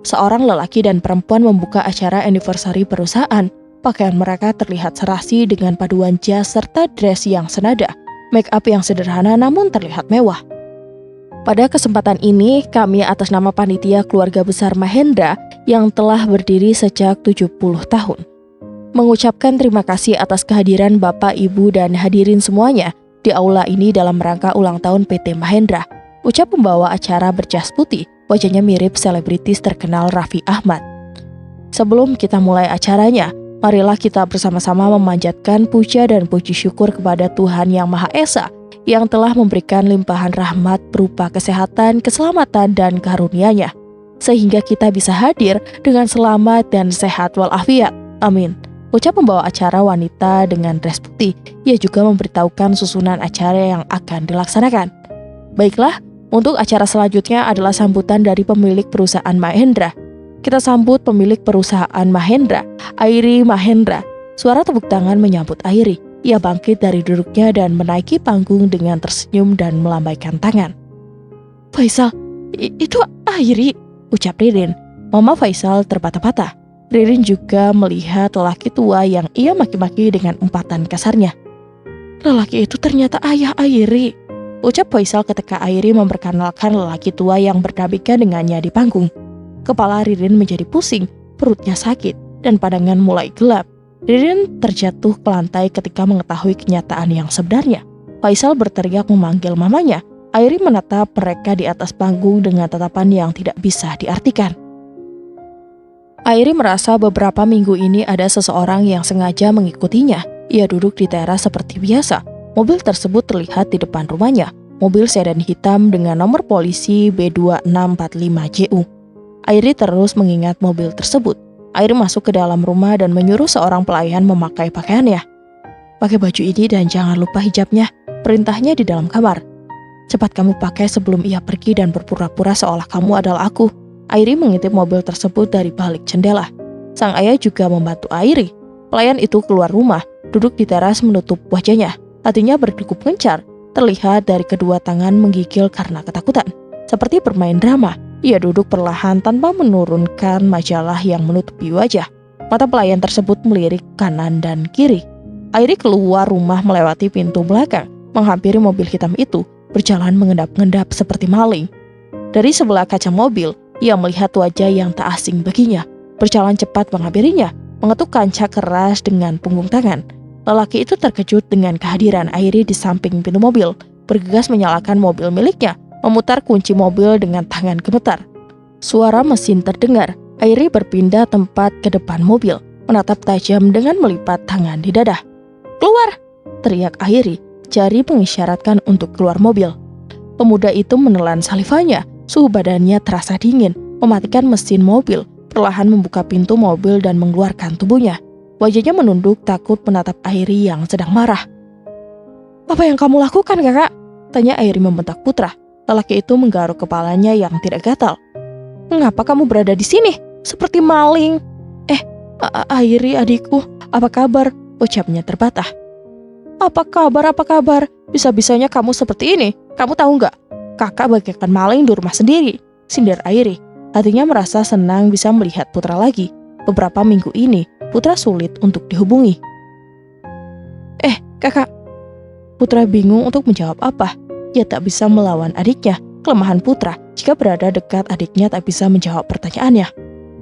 Seorang lelaki dan perempuan membuka acara anniversary perusahaan. Pakaian mereka terlihat serasi dengan paduan jas serta dress yang senada. Make up yang sederhana namun terlihat mewah. Pada kesempatan ini, kami atas nama panitia keluarga besar Mahendra yang telah berdiri sejak 70 tahun. Mengucapkan terima kasih atas kehadiran Bapak, Ibu, dan hadirin semuanya di aula ini dalam rangka ulang tahun PT Mahendra. Ucap pembawa acara berjas putih, wajahnya mirip selebritis terkenal Raffi Ahmad. "Sebelum kita mulai acaranya, marilah kita bersama-sama memanjatkan puja dan puji syukur kepada Tuhan Yang Maha Esa yang telah memberikan limpahan rahmat berupa kesehatan, keselamatan, dan karunia-Nya, sehingga kita bisa hadir dengan selamat dan sehat walafiat. Amin." Ucap pembawa acara wanita dengan dress putih. Ia juga memberitahukan susunan acara yang akan dilaksanakan. "Baiklah, untuk acara selanjutnya adalah sambutan dari pemilik perusahaan Mahendra. Kita sambut pemilik perusahaan Mahendra, Airi Mahendra." Suara tepuk tangan menyambut Airi. Ia bangkit dari duduknya dan menaiki panggung dengan tersenyum dan melambaikan tangan. "Faisal, itu Airi," ucap Ririn. Mama Faisal terbata-bata. Ririn juga melihat lelaki tua yang ia maki-maki dengan umpatan kasarnya. "Lelaki itu ternyata ayah Airi," ucap Faisal ketika Airi memperkenalkan lelaki tua yang berdampingan dengannya di panggung. Kepala Ririn menjadi pusing, perutnya sakit, dan pandangan mulai gelap. Ririn terjatuh ke lantai ketika mengetahui kenyataan yang sebenarnya. Faisal berteriak memanggil mamanya. Airi menatap mereka di atas panggung dengan tatapan yang tidak bisa diartikan. Airi merasa beberapa minggu ini ada seseorang yang sengaja mengikutinya. Ia duduk di teras seperti biasa. Mobil tersebut terlihat di depan rumahnya. Mobil sedan hitam dengan nomor polisi B2645JU. Airi terus mengingat mobil tersebut. Airi masuk ke dalam rumah dan menyuruh seorang pelayan memakai pakaiannya. "Pakai baju ini dan jangan lupa hijabnya," perintahnya di dalam kamar. "Cepat kamu pakai sebelum ia pergi dan berpura-pura seolah kamu adalah aku." Airi mengintip mobil tersebut dari balik jendela. Sang ayah juga membantu Airi. Pelayan itu keluar rumah, duduk di teras menutup wajahnya. Hatinya berdegup gencar, terlihat dari kedua tangan menggigil karena ketakutan. Seperti bermain drama, ia duduk perlahan tanpa menurunkan majalah yang menutupi wajah. Mata pelayan tersebut melirik kanan dan kiri. Airi keluar rumah melewati pintu belakang, menghampiri mobil hitam itu, berjalan mengendap-endap seperti maling. Dari sebelah kaca mobil, ia melihat wajah yang tak asing baginya. Berjalan cepat menghampirinya, mengetuk kancah keras dengan punggung tangan. Lelaki itu terkejut dengan kehadiran Airi di samping pintu mobil, bergegas menyalakan mobil miliknya, memutar kunci mobil dengan tangan gemetar. Suara mesin terdengar. Airi berpindah tempat ke depan mobil, menatap tajam dengan melipat tangan di dada. "Keluar!" teriak Airi, jari mengisyaratkan untuk keluar mobil. Pemuda itu menelan salivanya. Suhu badannya terasa dingin, mematikan mesin mobil, perlahan membuka pintu mobil dan mengeluarkan tubuhnya. Wajahnya menunduk takut menatap Airi yang sedang marah. "Apa yang kamu lakukan, kakak?" tanya Airi membentak putra. Lelaki itu menggaruk kepalanya yang tidak gatal. "Mengapa kamu berada di sini? Seperti maling." Airi adikku, apa kabar?" ucapnya terbatah. Apa kabar? Bisa-bisanya kamu seperti ini. Kamu tahu nggak? Kakak bagaikan maling di rumah sendiri," sindir Airi. Hatinya merasa senang bisa melihat Putra lagi. Beberapa minggu ini, Putra sulit untuk dihubungi. Kakak. Putra bingung untuk menjawab apa. Ia tak bisa melawan adiknya. Kelemahan Putra, jika berada dekat adiknya tak bisa menjawab pertanyaannya.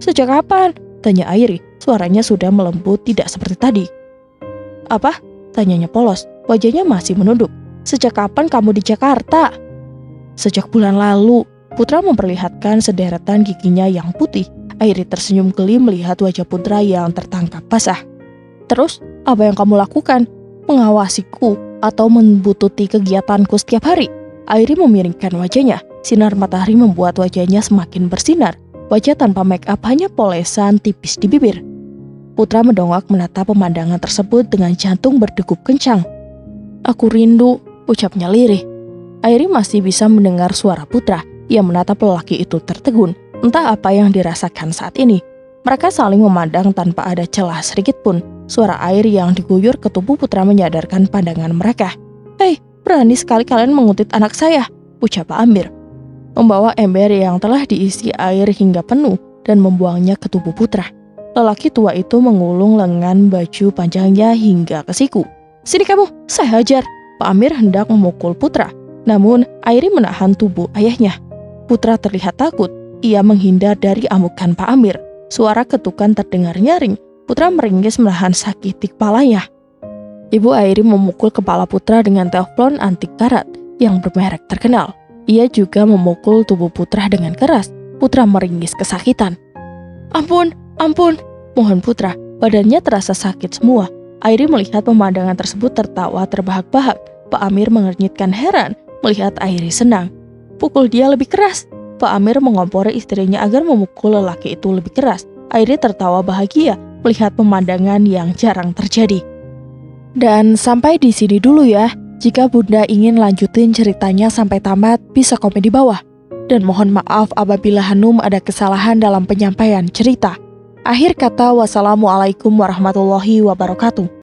Sejak kapan? Tanya Airi. Suaranya sudah melembut, tidak seperti tadi. Apa? Tanyanya polos. Wajahnya masih menunduk. Sejak kapan kamu di Jakarta? Sejak bulan lalu. Putra memperlihatkan sederetan giginya yang putih. Airi tersenyum geli melihat wajah Putra yang tertangkap basah. Terus, apa yang kamu lakukan? Mengawasiku atau membututi kegiatanku setiap hari? Airi memiringkan wajahnya. Sinar matahari membuat wajahnya semakin bersinar. Wajah tanpa make up, hanya polesan tipis di bibir. Putra mendongak menatap pemandangan tersebut dengan jantung berdegup kencang. Aku rindu, ucapnya lirih. Airi masih bisa mendengar suara Putra. Ia menatap lelaki itu tertegun. Entah apa yang dirasakan saat ini. Mereka saling memandang tanpa ada celah sedikit pun. Suara air yang diguyur ke tubuh Putra menyadarkan pandangan mereka. Hei, berani sekali kalian menguntit anak saya, ucap Pak Amir. Membawa ember yang telah diisi air hingga penuh dan membuangnya ke tubuh Putra. Lelaki tua itu mengulung lengan baju panjangnya hingga ke siku. Sini kamu, saya hajar. Pak Amir hendak memukul Putra. Namun, Airi menahan tubuh ayahnya. Putra terlihat takut. Ia menghindar dari amukan Pak Amir. Suara ketukan terdengar nyaring. Putra meringis menahan sakit di kepalanya. Ibu Airi memukul kepala Putra dengan teflon antik karat yang bermerek terkenal. Ia juga memukul tubuh Putra dengan keras. Putra meringis kesakitan. Ampun, ampun, mohon Putra. Badannya terasa sakit semua. Airi melihat pemandangan tersebut tertawa terbahak-bahak. Pak Amir mengernyitkan heran melihat Airi senang. Pukul dia lebih keras. Pak Amir mengompori istrinya agar memukul lelaki itu lebih keras. Airi tertawa bahagia melihat pemandangan yang jarang terjadi. Dan sampai di sini dulu ya. Jika Bunda ingin lanjutin ceritanya sampai tamat, bisa komen di bawah. Dan mohon maaf apabila Hanum ada kesalahan dalam penyampaian cerita. Akhir kata, wassalamualaikum warahmatullahi wabarakatuh.